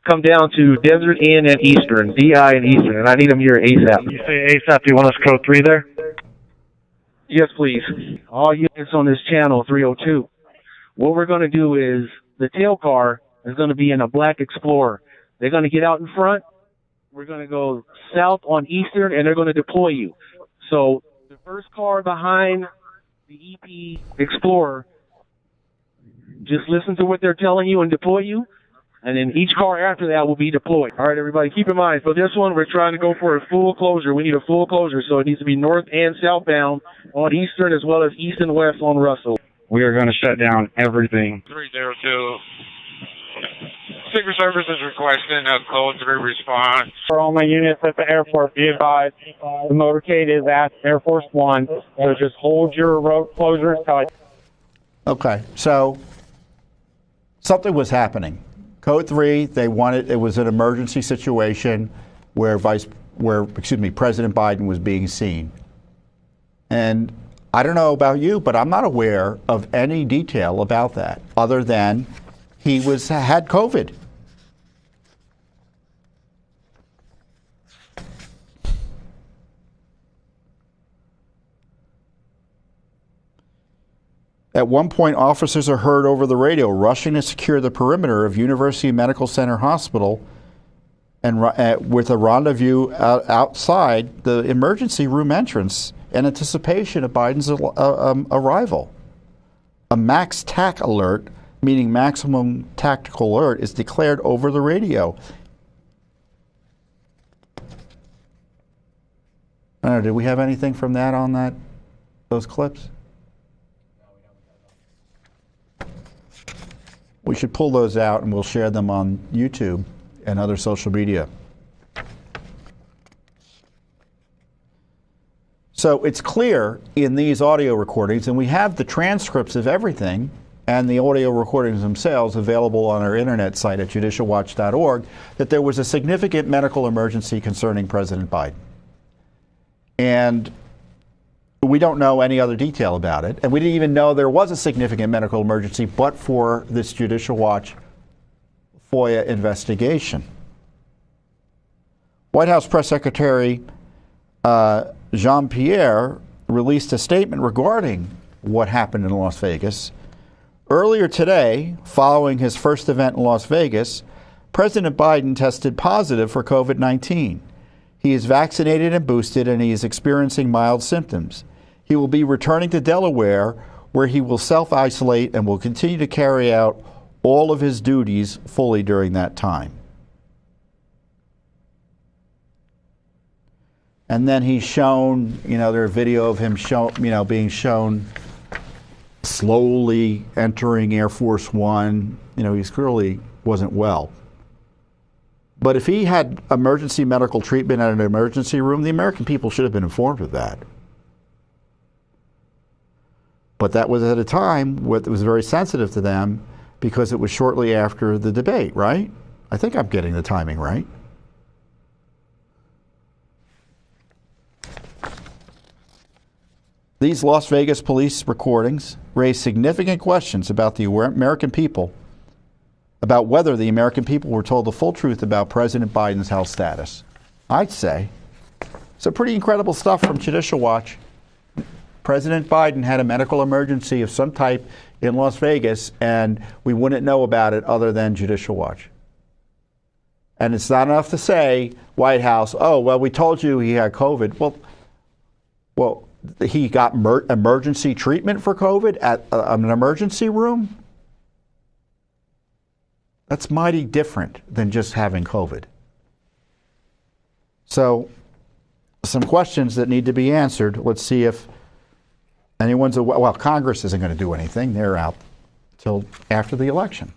come down to Desert Inn and Eastern, DI and Eastern, and I need them here ASAP. You say ASAP, do you want us code 3 there? Yes, please. All units on this channel, 302. What we're going to do is the tail car is going to be in a black Explorer. They're going to get out in front. We're going to go south on Eastern, and they're going to deploy you. So the first car behind the EP Explorer Just listen to what they're telling you and deploy you. And then each car after that will be deployed. All right, everybody, keep in mind, for this one, we're trying to go for a full closure. We need a full closure, so it needs to be north and southbound on Eastern as well as east and west on Russell. We are going to shut down everything. 302. Secret Service is requesting a code 3 response. For all my units at the airport, be advised, the motorcade is at Air Force One, so just hold your road closures tight. Okay, so something was happening. Code 3, they wanted, it was an emergency situation where President Biden was being seen. And I don't know about you, but I'm not aware of any detail about that other than he had COVID. At one point, officers are heard over the radio rushing to secure the perimeter of University Medical Center Hospital and with a rendezvous outside the emergency room entrance in anticipation of Biden's arrival. A max TAC alert, meaning maximum tactical alert, is declared over the radio. I don't know, did we have anything from that on those clips? We should pull those out and we'll share them on YouTube and other social media. So it's clear in these audio recordings, and we have the transcripts of everything and the audio recordings themselves available on our internet site at judicialwatch.org, that there was a significant medical emergency concerning President Biden. And we don't know any other detail about it, and we didn't even know there was a significant medical emergency but for this Judicial Watch FOIA investigation. White House Press Secretary Jean-Pierre released a statement regarding what happened in Las Vegas. Earlier today, following his first event in Las Vegas, President Biden tested positive for COVID-19. He is vaccinated and boosted, and he is experiencing mild symptoms. He will be returning to Delaware, where he will self-isolate and will continue to carry out all of his duties fully during that time. And then he's shown, there's a video of him being shown slowly entering Air Force One. He clearly wasn't well. But if he had emergency medical treatment at an emergency room, the American people should have been informed of that. But that was at a time that was very sensitive to them because it was shortly after the debate, right? I think I'm getting the timing right. These Las Vegas police recordings raise significant questions about the American people, about whether the American people were told the full truth about President Biden's health status. I'd say. So pretty incredible stuff from Judicial Watch. President Biden had a medical emergency of some type in Las Vegas, and we wouldn't know about it other than Judicial Watch. And it's not enough to say, White House, oh, well, we told you he had COVID. Well, he got emergency treatment for COVID at an emergency room? That's mighty different than just having COVID. So, some questions that need to be answered. Let's see if anyone's aware. Well, Congress isn't going to do anything. They're out till after the election.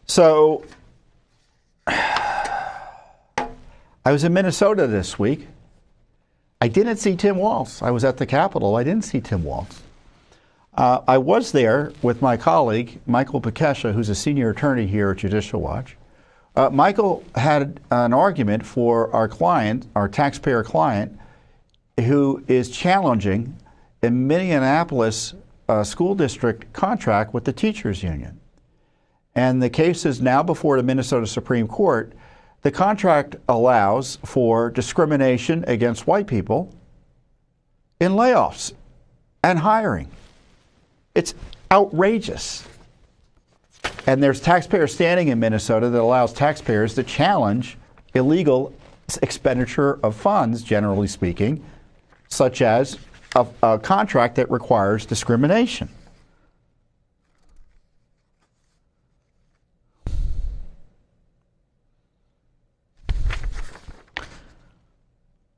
So, I was in Minnesota this week. I didn't see Tim Walz. I was at the Capitol. I didn't see Tim Walz. I was there with my colleague, Michael Pekesha, who's a senior attorney here at Judicial Watch. Michael had an argument for our client, our taxpayer client, who is challenging a Minneapolis school district contract with the teachers union. And the case is now before the Minnesota Supreme Court. The contract allows for discrimination against white people in layoffs and hiring. It's outrageous. And there's taxpayer standing in Minnesota that allows taxpayers to challenge illegal expenditure of funds, generally speaking, such as a contract that requires discrimination.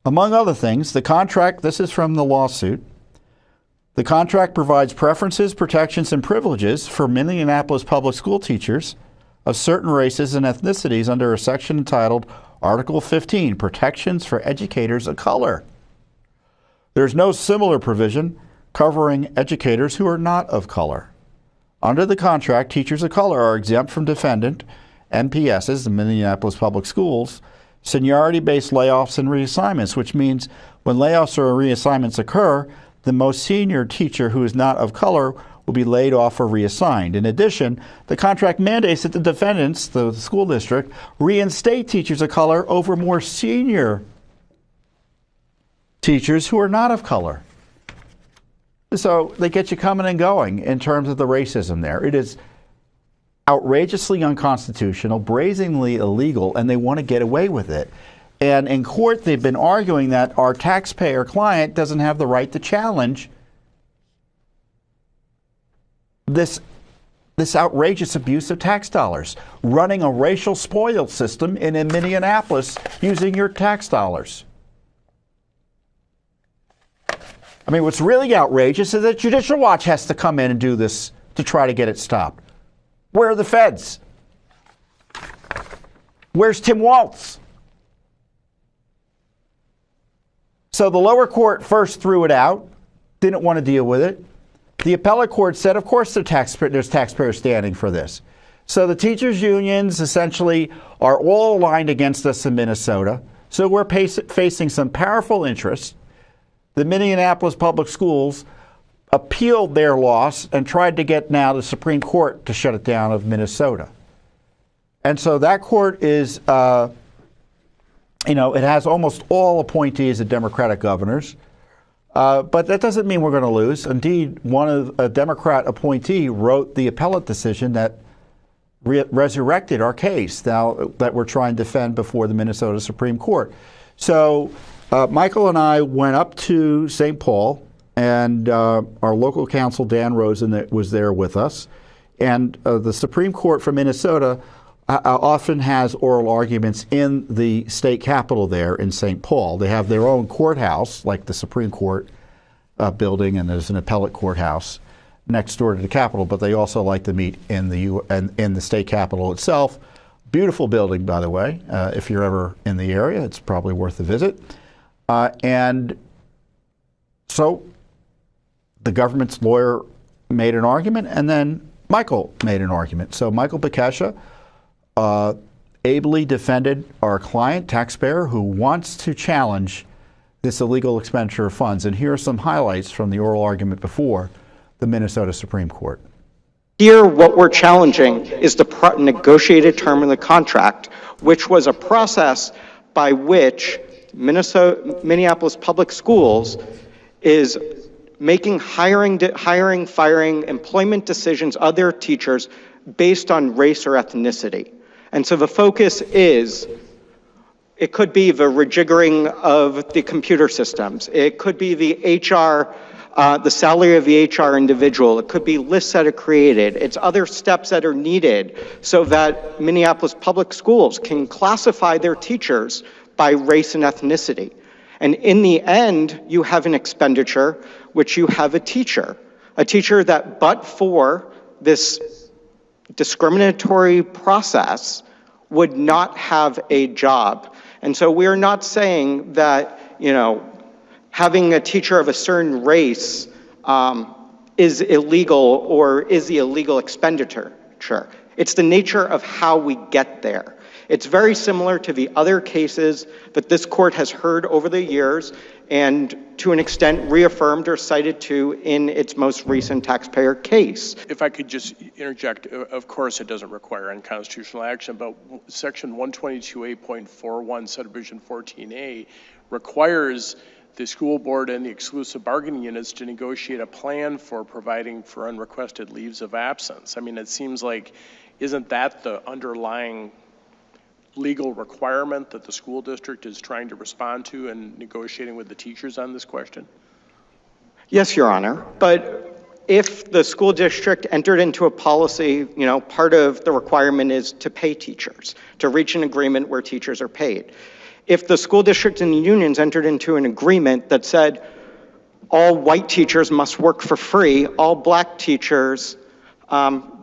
Among other things, the contract, this is from the lawsuit, the contract provides preferences, protections, and privileges for Minneapolis public school teachers of certain races and ethnicities under a section entitled Article 15, Protections for Educators of Color. There's no similar provision covering educators who are not of color. Under the contract, teachers of color are exempt from defendant MPSs, the Minneapolis Public Schools, seniority-based layoffs and reassignments, which means when layoffs or reassignments occur, the most senior teacher who is not of color will be laid off or reassigned. In addition, the contract mandates that the defendants, the school district, reinstate teachers of color over more senior teachers who are not of color. So they get you coming and going in terms of the racism there. It is outrageously unconstitutional, brazenly illegal, and they want to get away with it. And in court, they've been arguing that our taxpayer client doesn't have the right to challenge this outrageous abuse of tax dollars, running a racial spoil system in Minneapolis using your tax dollars. I mean, what's really outrageous is that Judicial Watch has to come in and do this to try to get it stopped. Where are the feds? Where's Tim Waltz? So the lower court first threw it out, didn't want to deal with it. The appellate court said, of course there's taxpayers standing for this. So the teachers' unions essentially are all aligned against us in Minnesota. So we're facing some powerful interests. The Minneapolis Public Schools appealed their loss and tried to get now the Supreme Court to shut it down of Minnesota. And so that court is, it has almost all appointees of Democratic governors. But that doesn't mean we're going to lose. Indeed, a Democrat appointee wrote the appellate decision that resurrected our case now that we're trying to defend before the Minnesota Supreme Court. So Michael and I went up to St. Paul, and our local counsel, Dan Rosen, was there with us. And the Supreme Court for Minnesota often has oral arguments in the state capitol there in St. Paul. They have their own courthouse, like the Supreme Court building, and there's an appellate courthouse next door to the Capitol, but they also like to meet in the state capitol itself. Beautiful building, by the way. If you're ever in the area, it's probably worth a visit. And so the government's lawyer made an argument, and then Michael made an argument. So Michael Bekesha ably defended our client, taxpayer, who wants to challenge this illegal expenditure of funds. And here are some highlights from the oral argument before the Minnesota Supreme Court. Here, what we're challenging is the negotiated term in the contract, which was a process by which Minneapolis Public Schools is making hiring, firing, employment decisions of their teachers based on race or ethnicity. And so the focus is, it could be the rejiggering of the computer systems. It could be the HR, the salary of the HR individual. It could be lists that are created. It's other steps that are needed so that Minneapolis Public Schools can classify their teachers by race and ethnicity. And in the end, you have an expenditure, which you have a teacher that, but for this discriminatory process, would not have a job. And so we're not saying that, having a teacher of a certain race is illegal or is the illegal expenditure. It's the nature of how we get there. It's very similar to the other cases that this court has heard over the years and to an extent reaffirmed or cited to in its most recent taxpayer case. If I could just interject, of course it doesn't require unconstitutional action, but section 122A.41 subdivision 14A requires the school board and the exclusive bargaining units to negotiate a plan for providing for unrequested leaves of absence. I mean, it seems like, isn't that the underlying legal requirement that the school district is trying to respond to and negotiating with the teachers on this question? Yes, Your Honor, but if the school district entered into a policy, part of the requirement is to pay teachers, to reach an agreement where teachers are paid. If the school district and the unions entered into an agreement that said all white teachers must work for free, all black teachers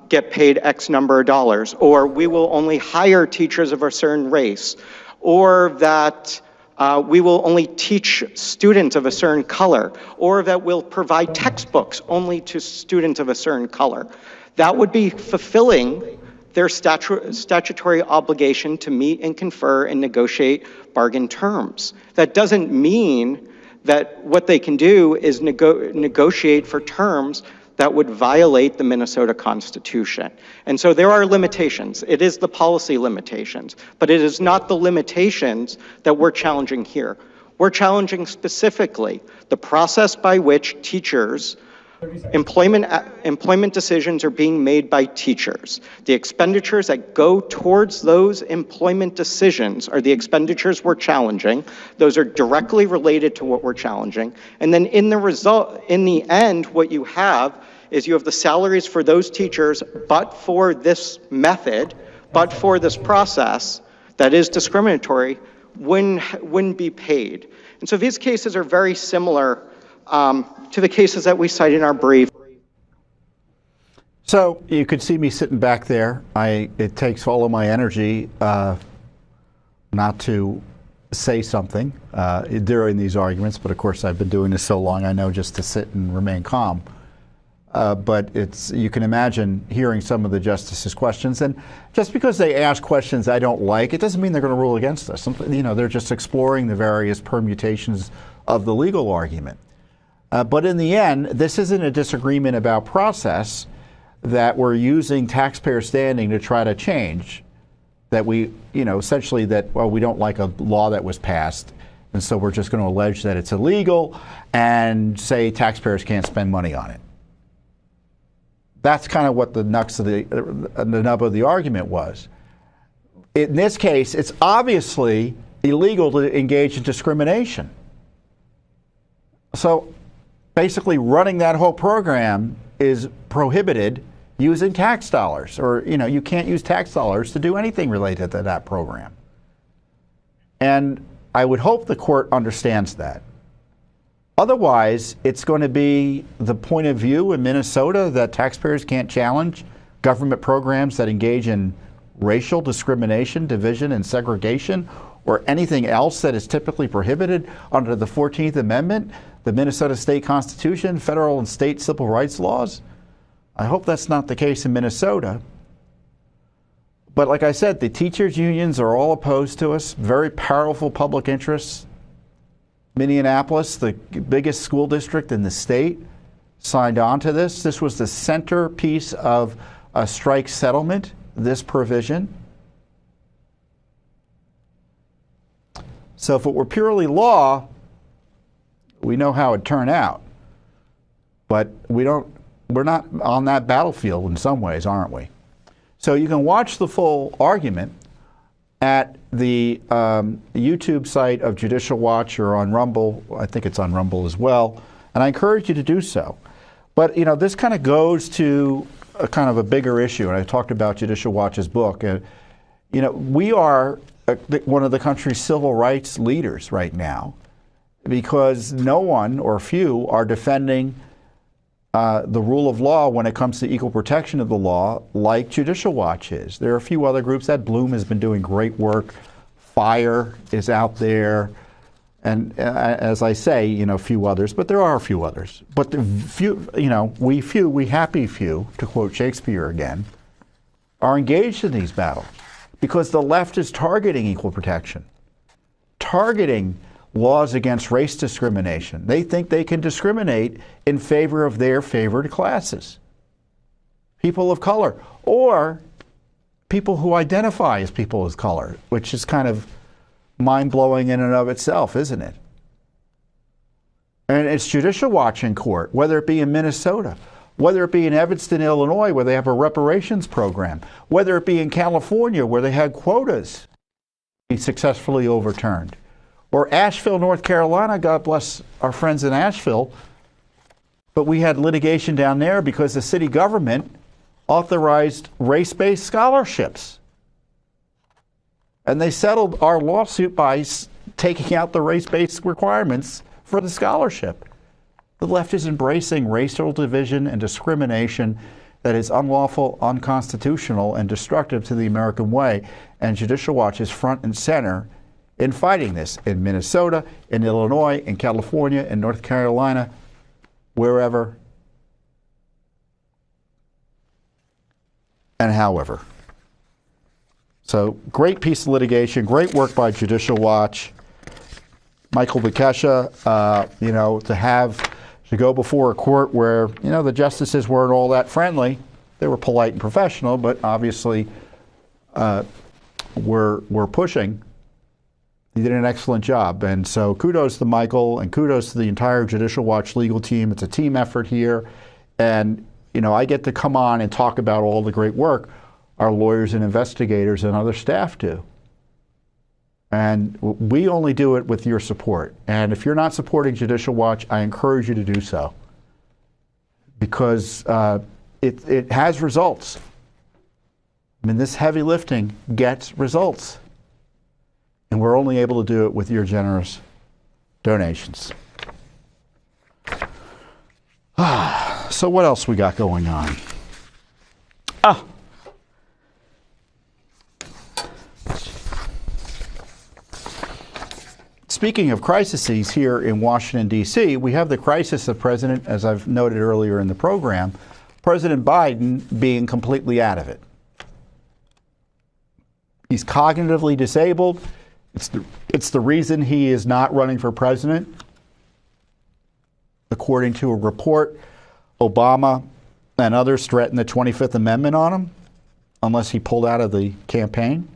get paid X number of dollars, or we will only hire teachers of a certain race, or that we will only teach students of a certain color, or that we'll provide textbooks only to students of a certain color. That would be fulfilling their statutory obligation to meet and confer and negotiate bargain terms. That doesn't mean that what they can do is negotiate for terms that would violate the Minnesota Constitution. And so there are limitations. It is the policy limitations, but it is not the limitations that we're challenging here. We're challenging specifically the process by which teachers, employment decisions are being made by teachers. The expenditures that go towards those employment decisions are the expenditures we're challenging. Those are directly related to what we're challenging. And then in the end, what you have is you have the salaries for those teachers, but for this method, but for this process that is discriminatory, wouldn't be paid. And so these cases are very similar to the cases that we cite in our brief. So you could see me sitting back there. It takes all of my energy not to say something during these arguments, but of course I've been doing this so long I know just to sit and remain calm. But you can imagine hearing some of the justices' questions, and just because they ask questions I don't like, it doesn't mean they're going to rule against us. They're just exploring the various permutations of the legal argument. But in the end, this isn't a disagreement about process that we're using taxpayer standing to try to change. That we, essentially we don't like a law that was passed, and so we're just going to allege that it's illegal and say taxpayers can't spend money on it. That's kind of what the nub of the argument was. In this case, it's obviously illegal to engage in discrimination. So basically running that whole program is prohibited using tax dollars, or you can't use tax dollars to do anything related to that program. And I would hope the court understands that. Otherwise, it's going to be the point of view in Minnesota that taxpayers can't challenge government programs that engage in racial discrimination, division, and segregation, or anything else that is typically prohibited under the 14th Amendment, the Minnesota State Constitution, federal and state civil rights laws. I hope that's not the case in Minnesota. But like I said, the teachers' unions are all opposed to us, very powerful public interests. Minneapolis, the biggest school district in the state, signed on to this. This was the centerpiece of a strike settlement, this provision. So if it were purely law, we know how it'd turn out. But we're not on that battlefield in some ways, aren't we? So you can watch the full argument at the YouTube site of Judicial Watch or on Rumble. I think it's on Rumble as well. And I encourage you to do so. But, this kind of goes to a kind of a bigger issue. And I talked about Judicial Watch's book. We are one of the country's civil rights leaders right now because no one or few are defending the rule of law when it comes to equal protection of the law like Judicial Watch is. There are a few other groups. Ed Bloom has been doing great work. FIRE is out there. And as I say, a few others, but there are a few others. But the few, we happy few, to quote Shakespeare again, are engaged in these battles because the left is targeting equal protection, targeting laws against race discrimination. They think they can discriminate in favor of their favored classes, people of color, or people who identify as people of color, which is kind of mind-blowing in and of itself, isn't it? And it's Judicial Watch in court, whether it be in Minnesota, whether it be in Evanston, Illinois, where they have a reparations program, whether it be in California, where they had quotas be successfully overturned, or Asheville, North Carolina. God bless our friends in Asheville. But we had litigation down there because the city government authorized race-based scholarships. And they settled our lawsuit by taking out the race-based requirements for the scholarship. The left is embracing racial division and discrimination that is unlawful, unconstitutional, and destructive to the American way. And Judicial Watch is front and center in fighting this in Minnesota, in Illinois, in California, in North Carolina, wherever and however. So great piece of litigation, great work by Judicial Watch. Michael Bekesha, to go before a court where, the justices weren't all that friendly. They were polite and professional, but obviously were pushing. He did an excellent job. And so kudos to Michael and kudos to the entire Judicial Watch legal team. It's a team effort here. And, I get to come on and talk about all the great work our lawyers and investigators and other staff do. And we only do it with your support. And if you're not supporting Judicial Watch, I encourage you to do so. Because it has results. I mean, this heavy lifting gets results. And we're only able to do it with your generous donations. So what else we got going on? Speaking of crises here in Washington, D.C., we have the crisis of President, as I've noted earlier in the program, President Biden being completely out of it. He's cognitively disabled. It's the reason he is not running for president. According to a report, Obama and others threatened the 25th Amendment on him unless he pulled out of the campaign.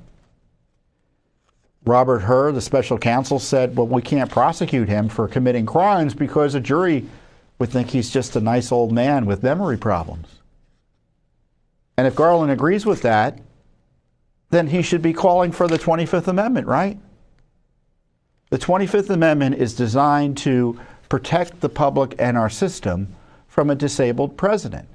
Robert Hur, the special counsel, said, well, we can't prosecute him for committing crimes because a jury would think he's just a nice old man with memory problems. And if Garland agrees with that, then he should be calling for the 25th Amendment, right? The 25th Amendment is designed to protect the public and our system from a disabled president.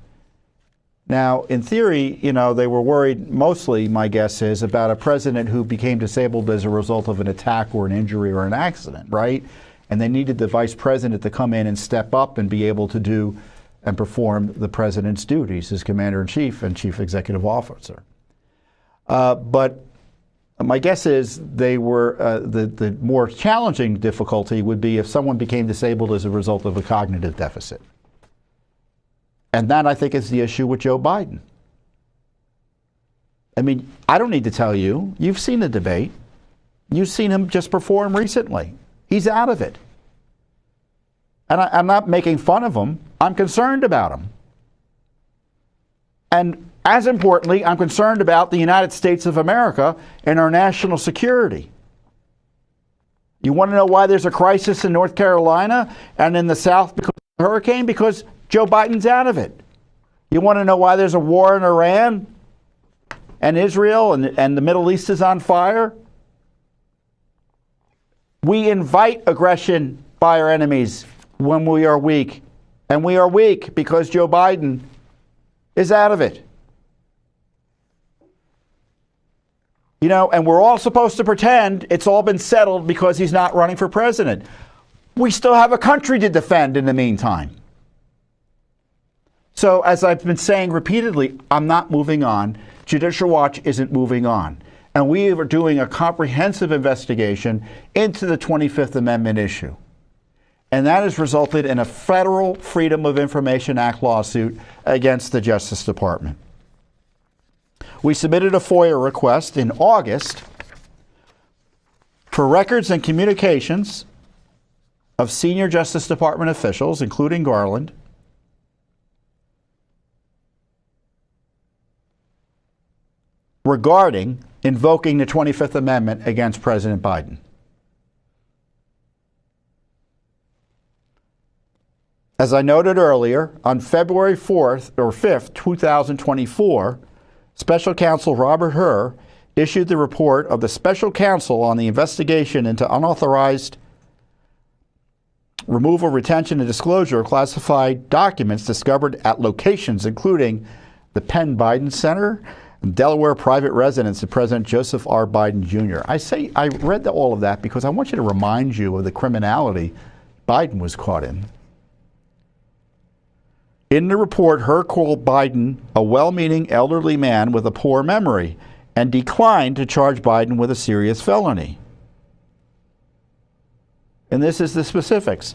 Now, in theory, they were worried mostly, my guess is, about a president who became disabled as a result of an attack or an injury or an accident, right? And they needed the vice president to come in and step up and be able to do and perform the president's duties as commander-in-chief and chief executive officer. But my guess is they were the more challenging difficulty would be if someone became disabled as a result of a cognitive deficit. And that, I think, is the issue with Joe Biden. I mean, I don't need to tell you. You've seen the debate. You've seen him just perform recently. He's out of it. And I'm not making fun of him. I'm concerned about him. And as importantly, I'm concerned about the United States of America and our national security. You want to know why there's a crisis in North Carolina and in the South because of the hurricane? Because Joe Biden's out of it. You want to know why there's a war in Iran and Israel and the Middle East is on fire? We invite aggression by our enemies when we are weak. And we are weak because Joe Biden is out of it. And we're all supposed to pretend it's all been settled because he's not running for president. We still have a country to defend in the meantime. So, as I've been saying repeatedly, I'm not moving on. Judicial Watch isn't moving on. And we are doing a comprehensive investigation into the 25th Amendment issue. And that has resulted in a federal Freedom of Information Act lawsuit against the Justice Department. We submitted a FOIA request in August for records and communications of senior Justice Department officials, including Garland, regarding invoking the 25th Amendment against President Biden. As I noted earlier, on February 4th or 5th, 2024, Special Counsel Robert Hur issued the report of the Special Counsel on the investigation into unauthorized removal, retention, and disclosure of classified documents discovered at locations including the Penn Biden Center and Delaware private residence of President Joseph R. Biden Jr. I read all of that because I want you to remind you of the criminality Biden was caught in. In the report, Hur called Biden a well-meaning elderly man with a poor memory and declined to charge Biden with a serious felony. And this is the specifics.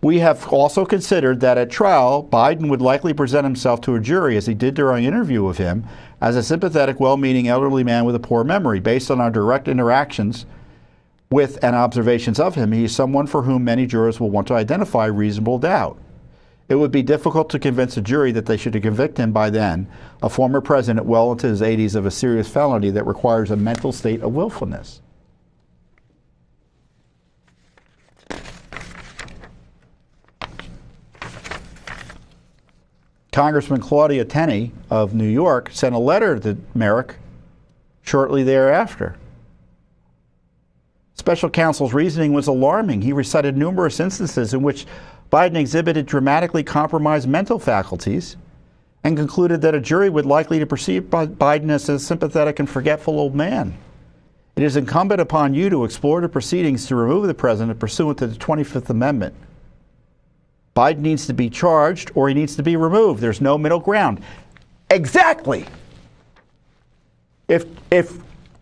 We have also considered that at trial, Biden would likely present himself to a jury, as he did during an interview of him, as a sympathetic, well-meaning elderly man with a poor memory. Based on our direct interactions with and observations of him, he is someone for whom many jurors will want to identify reasonable doubt. It would be difficult to convince a jury that they should convict him by then, a former president well into his 80s, of a serious felony that requires a mental state of willfulness. Congressman Claudia Tenney of New York sent a letter to Merrick shortly thereafter. Special counsel's reasoning was alarming. He recited numerous instances in which Biden exhibited dramatically compromised mental faculties and concluded that a jury would likely to perceive Biden as a sympathetic and forgetful old man. It is incumbent upon you to explore the proceedings to remove the president pursuant to the 25th Amendment. Biden needs to be charged or he needs to be removed. There's no middle ground. Exactly. If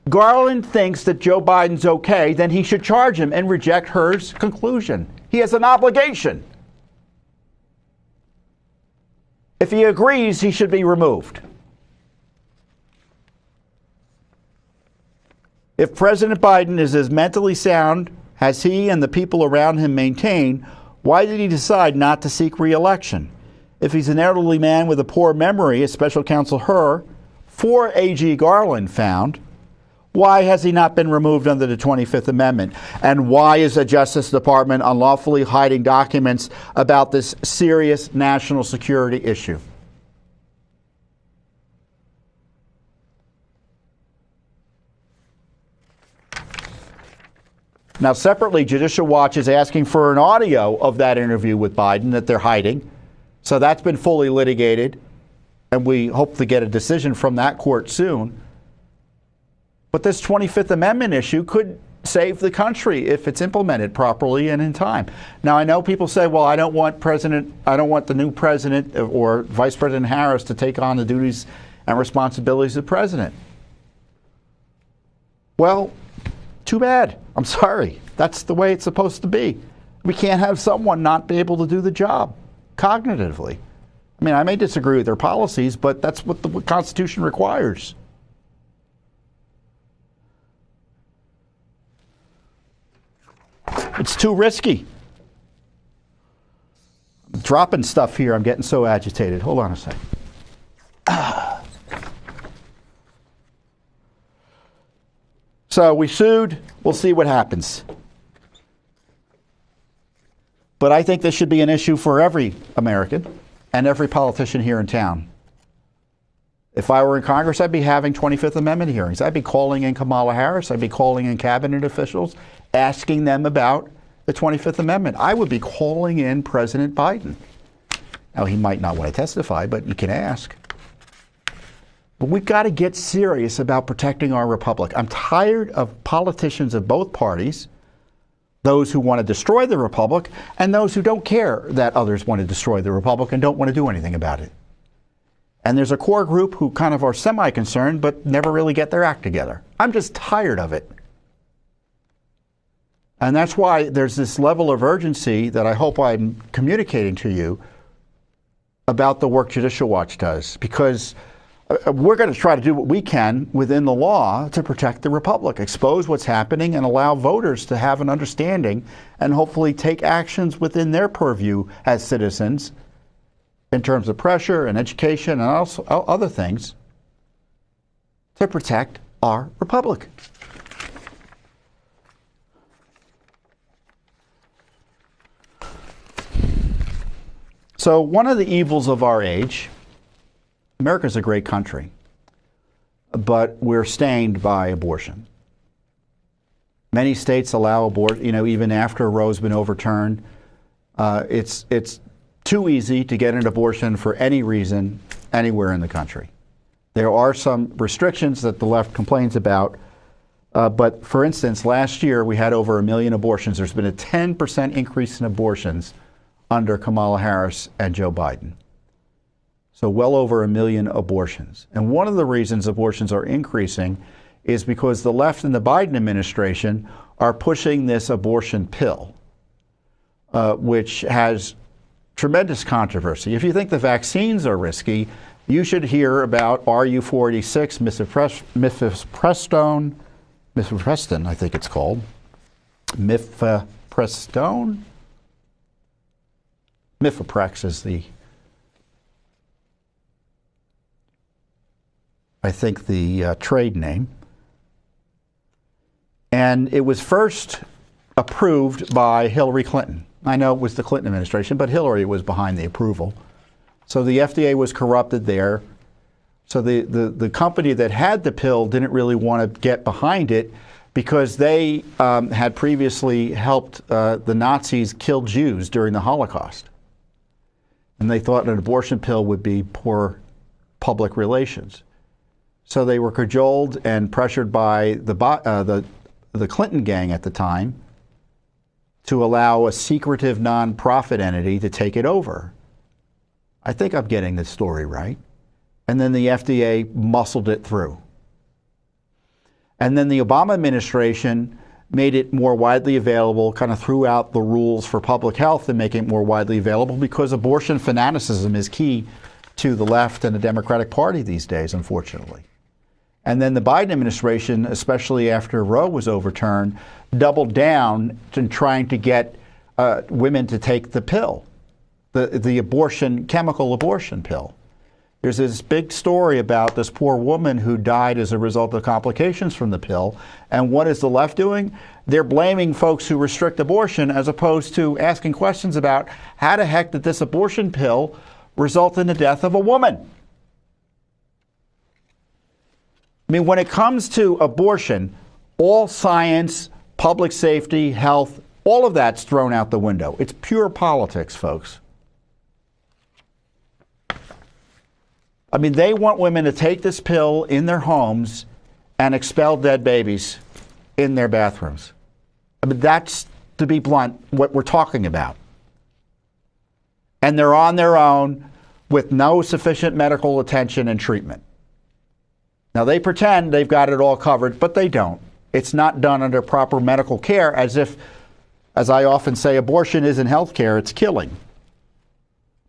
Garland thinks that Joe Biden's okay, then he should charge him and reject Hur's conclusion. He has an obligation. If he agrees, he should be removed. If President Biden is as mentally sound as he and the people around him maintain, why did he decide not to seek re-election? If he's an elderly man with a poor memory, as Special Counsel Hur for A.G. Garland found, why has he not been removed under the 25th Amendment? And why is the Justice Department unlawfully hiding documents about this serious national security issue? Now, separately, Judicial Watch is asking for an audio of that interview with Biden that they're hiding. So that's been fully litigated, and we hope to get a decision from that court soon. But this 25th Amendment issue could save the country if it's implemented properly and in time. Now, I know people say, well, I don't want the new president or Vice President Harris to take on the duties and responsibilities of president. Well, too bad. I'm sorry. That's the way it's supposed to be. We can't have someone not be able to do the job cognitively. I mean, I may disagree with their policies, but that's what the Constitution requires. It's too risky. I'm dropping stuff here. I'm getting so agitated. Hold on a second. So we sued. We'll see what happens. But I think this should be an issue for every American and every politician here in town. If I were in Congress, I'd be having 25th Amendment hearings. I'd be calling in Kamala Harris. I'd be calling in cabinet officials, asking them about the 25th Amendment. I would be calling in President Biden. Now, he might not want to testify, but you can ask. But we've got to get serious about protecting our republic. I'm tired of politicians of both parties, those who want to destroy the republic and those who don't care that others want to destroy the republic and don't want to do anything about it. And there's a core group who kind of are semi-concerned but never really get their act together. I'm just tired of it. And that's why there's this level of urgency that I hope I'm communicating to you about the work Judicial Watch does, because we're going to try to do what we can within the law to protect the republic, expose what's happening, and allow voters to have an understanding and hopefully take actions within their purview as citizens in terms of pressure and education and also other things to protect our republic. So one of the evils of our age, America's a great country, but we're stained by abortion. Many states allow abortion, even after Roe's been overturned. It's too easy to get an abortion for any reason anywhere in the country. There are some restrictions that the left complains about, but for instance, last year we had over 1 million abortions. There's been a 10% increase in abortions under Kamala Harris and Joe Biden. So well over 1 million abortions. And one of the reasons abortions are increasing is because the left and the Biden administration are pushing this abortion pill, which has tremendous controversy. If you think the vaccines are risky, you should hear about RU486, mifepristone, I think it's called. Mifepristone? Mifeprex is the trade name. And it was first approved by Hillary Clinton. I know it was the Clinton administration, but Hillary was behind the approval. So the FDA was corrupted there. So the company that had the pill didn't really want to get behind it because they had previously helped the Nazis kill Jews during the Holocaust. And they thought an abortion pill would be poor public relations. So they were cajoled and pressured by the Clinton gang at the time to allow a secretive nonprofit entity to take it over. I think I'm getting this story right. And then the FDA muscled it through. And then the Obama administration made it more widely available, kind of threw out the rules for public health and make it more widely available because abortion fanaticism is key to the left and the Democratic Party these days, unfortunately. And then the Biden administration, especially after Roe was overturned, doubled down in trying to get women to take the pill, the chemical abortion pill. There's this big story about this poor woman who died as a result of complications from the pill. And what is the left doing? They're blaming folks who restrict abortion as opposed to asking questions about how the heck did this abortion pill result in the death of a woman? I mean, when it comes to abortion, all science, public safety, health, all of that's thrown out the window. It's pure politics, folks. I mean, they want women to take this pill in their homes and expel dead babies in their bathrooms. I mean, that's, to be blunt, what we're talking about. And they're on their own with no sufficient medical attention and treatment. Now, they pretend they've got it all covered, but they don't. It's not done under proper medical care, as I often say, abortion isn't health care, it's killing.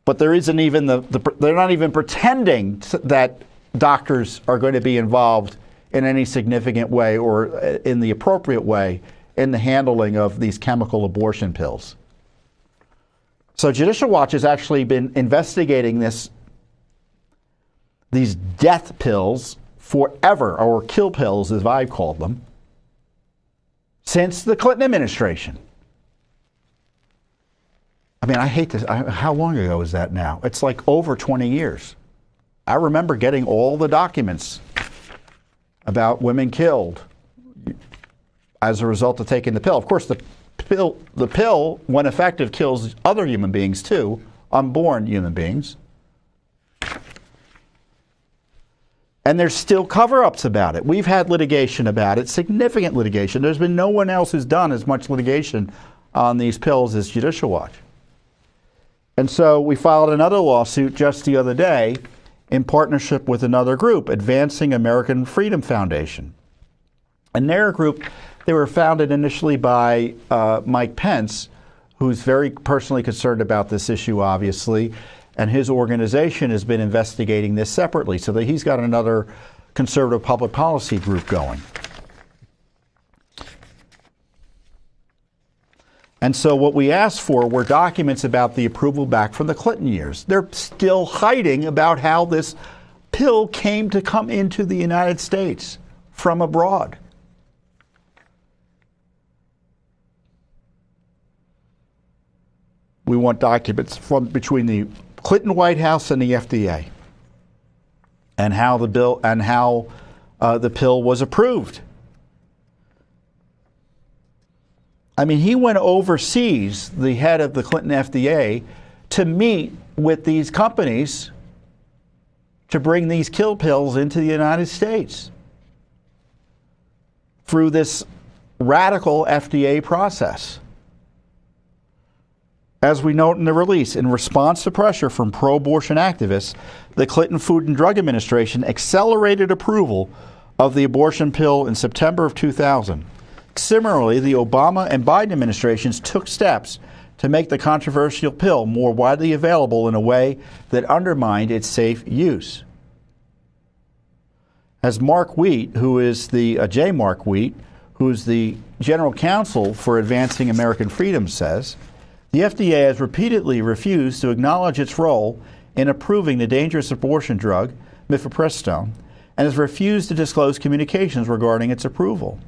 But there isn't even they're not even pretending that doctors are going to be involved in any significant way or in the appropriate way in the handling of these chemical abortion pills. So Judicial Watch has actually been investigating these death pills forever, or kill pills as I've called them, since the Clinton administration. I mean, I hate this. How long ago is that now? It's like over 20 years. I remember getting all the documents about women killed as a result of taking the pill. Of course, the pill, when effective, kills other human beings too, unborn human beings. And there's still cover-ups about it. We've had litigation about it, significant litigation. There's been no one else who's done as much litigation on these pills as Judicial Watch. And so we filed another lawsuit just the other day in partnership with another group, Advancing American Freedom Foundation. And they're a group, they were founded initially by Mike Pence, who's very personally concerned about this issue, obviously, and his organization has been investigating this separately, so that he's got another conservative public policy group going. And so what we asked for were documents about the approval back from the Clinton years. They're still hiding about how this pill came to come into the United States from abroad. We want documents from between the Clinton White House and the FDA, and how the pill was approved. I mean, he went overseas, the head of the Clinton FDA, to meet with these companies to bring these kill pills into the United States through this radical FDA process. As we note in the release, in response to pressure from pro-abortion activists, the Clinton Food and Drug Administration accelerated approval of the abortion pill in September of 2000. Similarly, the Obama and Biden administrations took steps to make the controversial pill more widely available in a way that undermined its safe use. As Mark Wheat, who is the J. Mark Wheat, who's the general counsel for Advancing American Freedom, says, the FDA has repeatedly refused to acknowledge its role in approving the dangerous abortion drug, mifepristone, and has refused to disclose communications regarding its approval.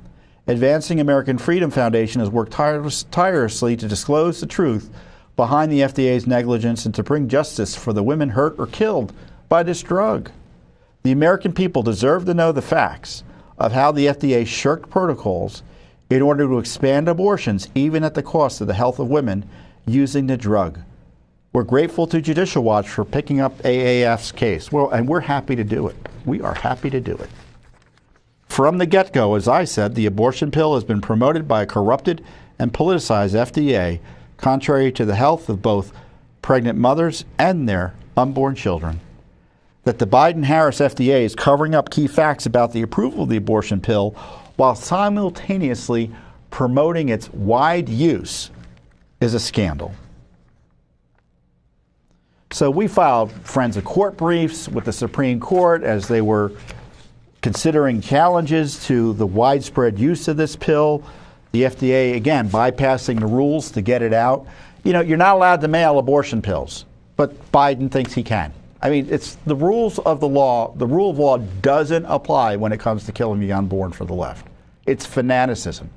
Advancing American Freedom Foundation has worked tirelessly to disclose the truth behind the FDA's negligence and to bring justice for the women hurt or killed by this drug. The American people deserve to know the facts of how the FDA shirked protocols in order to expand abortions, even at the cost of the health of women using the drug. We're grateful to Judicial Watch for picking up AAF's case. Well, and we're happy to do it. We are happy to do it. From the get-go, as I said, the abortion pill has been promoted by a corrupted and politicized FDA, contrary to the health of both pregnant mothers and their unborn children. That the Biden-Harris FDA is covering up key facts about the approval of the abortion pill while simultaneously promoting its wide use is a scandal. So we filed forensic court briefs with the Supreme Court as they were considering challenges to the widespread use of this pill. The FDA, again, bypassing the rules to get it out. You know, you're not allowed to mail abortion pills, but Biden thinks he can. I mean, it's the rules of the law. The rule of law doesn't apply when it comes to killing the unborn for the left. It's fanaticism.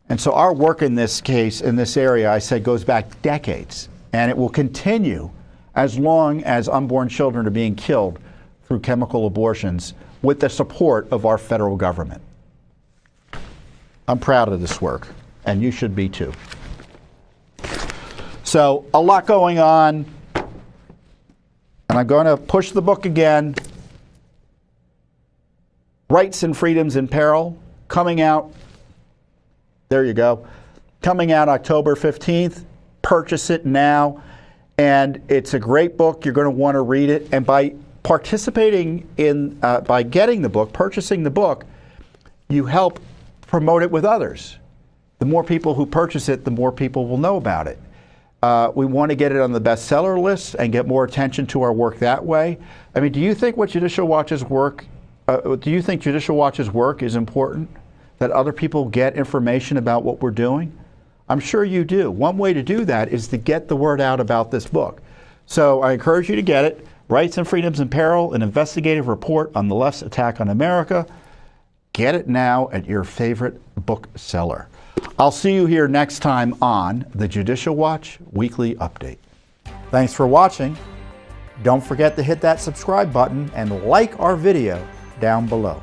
And so our work in this case, in this area, I said, goes back decades. And it will continue as long as unborn children are being killed through chemical abortions with the support of our federal government. I'm proud of this work, and you should be too. So a lot going on, and I'm going to push the book again. Rights and Freedoms in Peril, coming out, there you go, coming out October 15th. Purchase it now, and it's a great book. You're going to want to read it, and by participating in, by getting the book, purchasing the book, you help promote it with others. The more people who purchase it, the more people will know about it. We want to get it on the bestseller list and get more attention to our work that way. I mean, do you think Judicial Watch's work is important? That other people get information about what we're doing? I'm sure you do. One way to do that is to get the word out about this book. So I encourage you to get it. Rights and Freedoms in Peril, an investigative report on the left's attack on America. Get it now at your favorite bookseller. I'll see you here next time on the Judicial Watch Weekly Update. Thanks for watching. Don't forget to hit that subscribe button and like our video down below.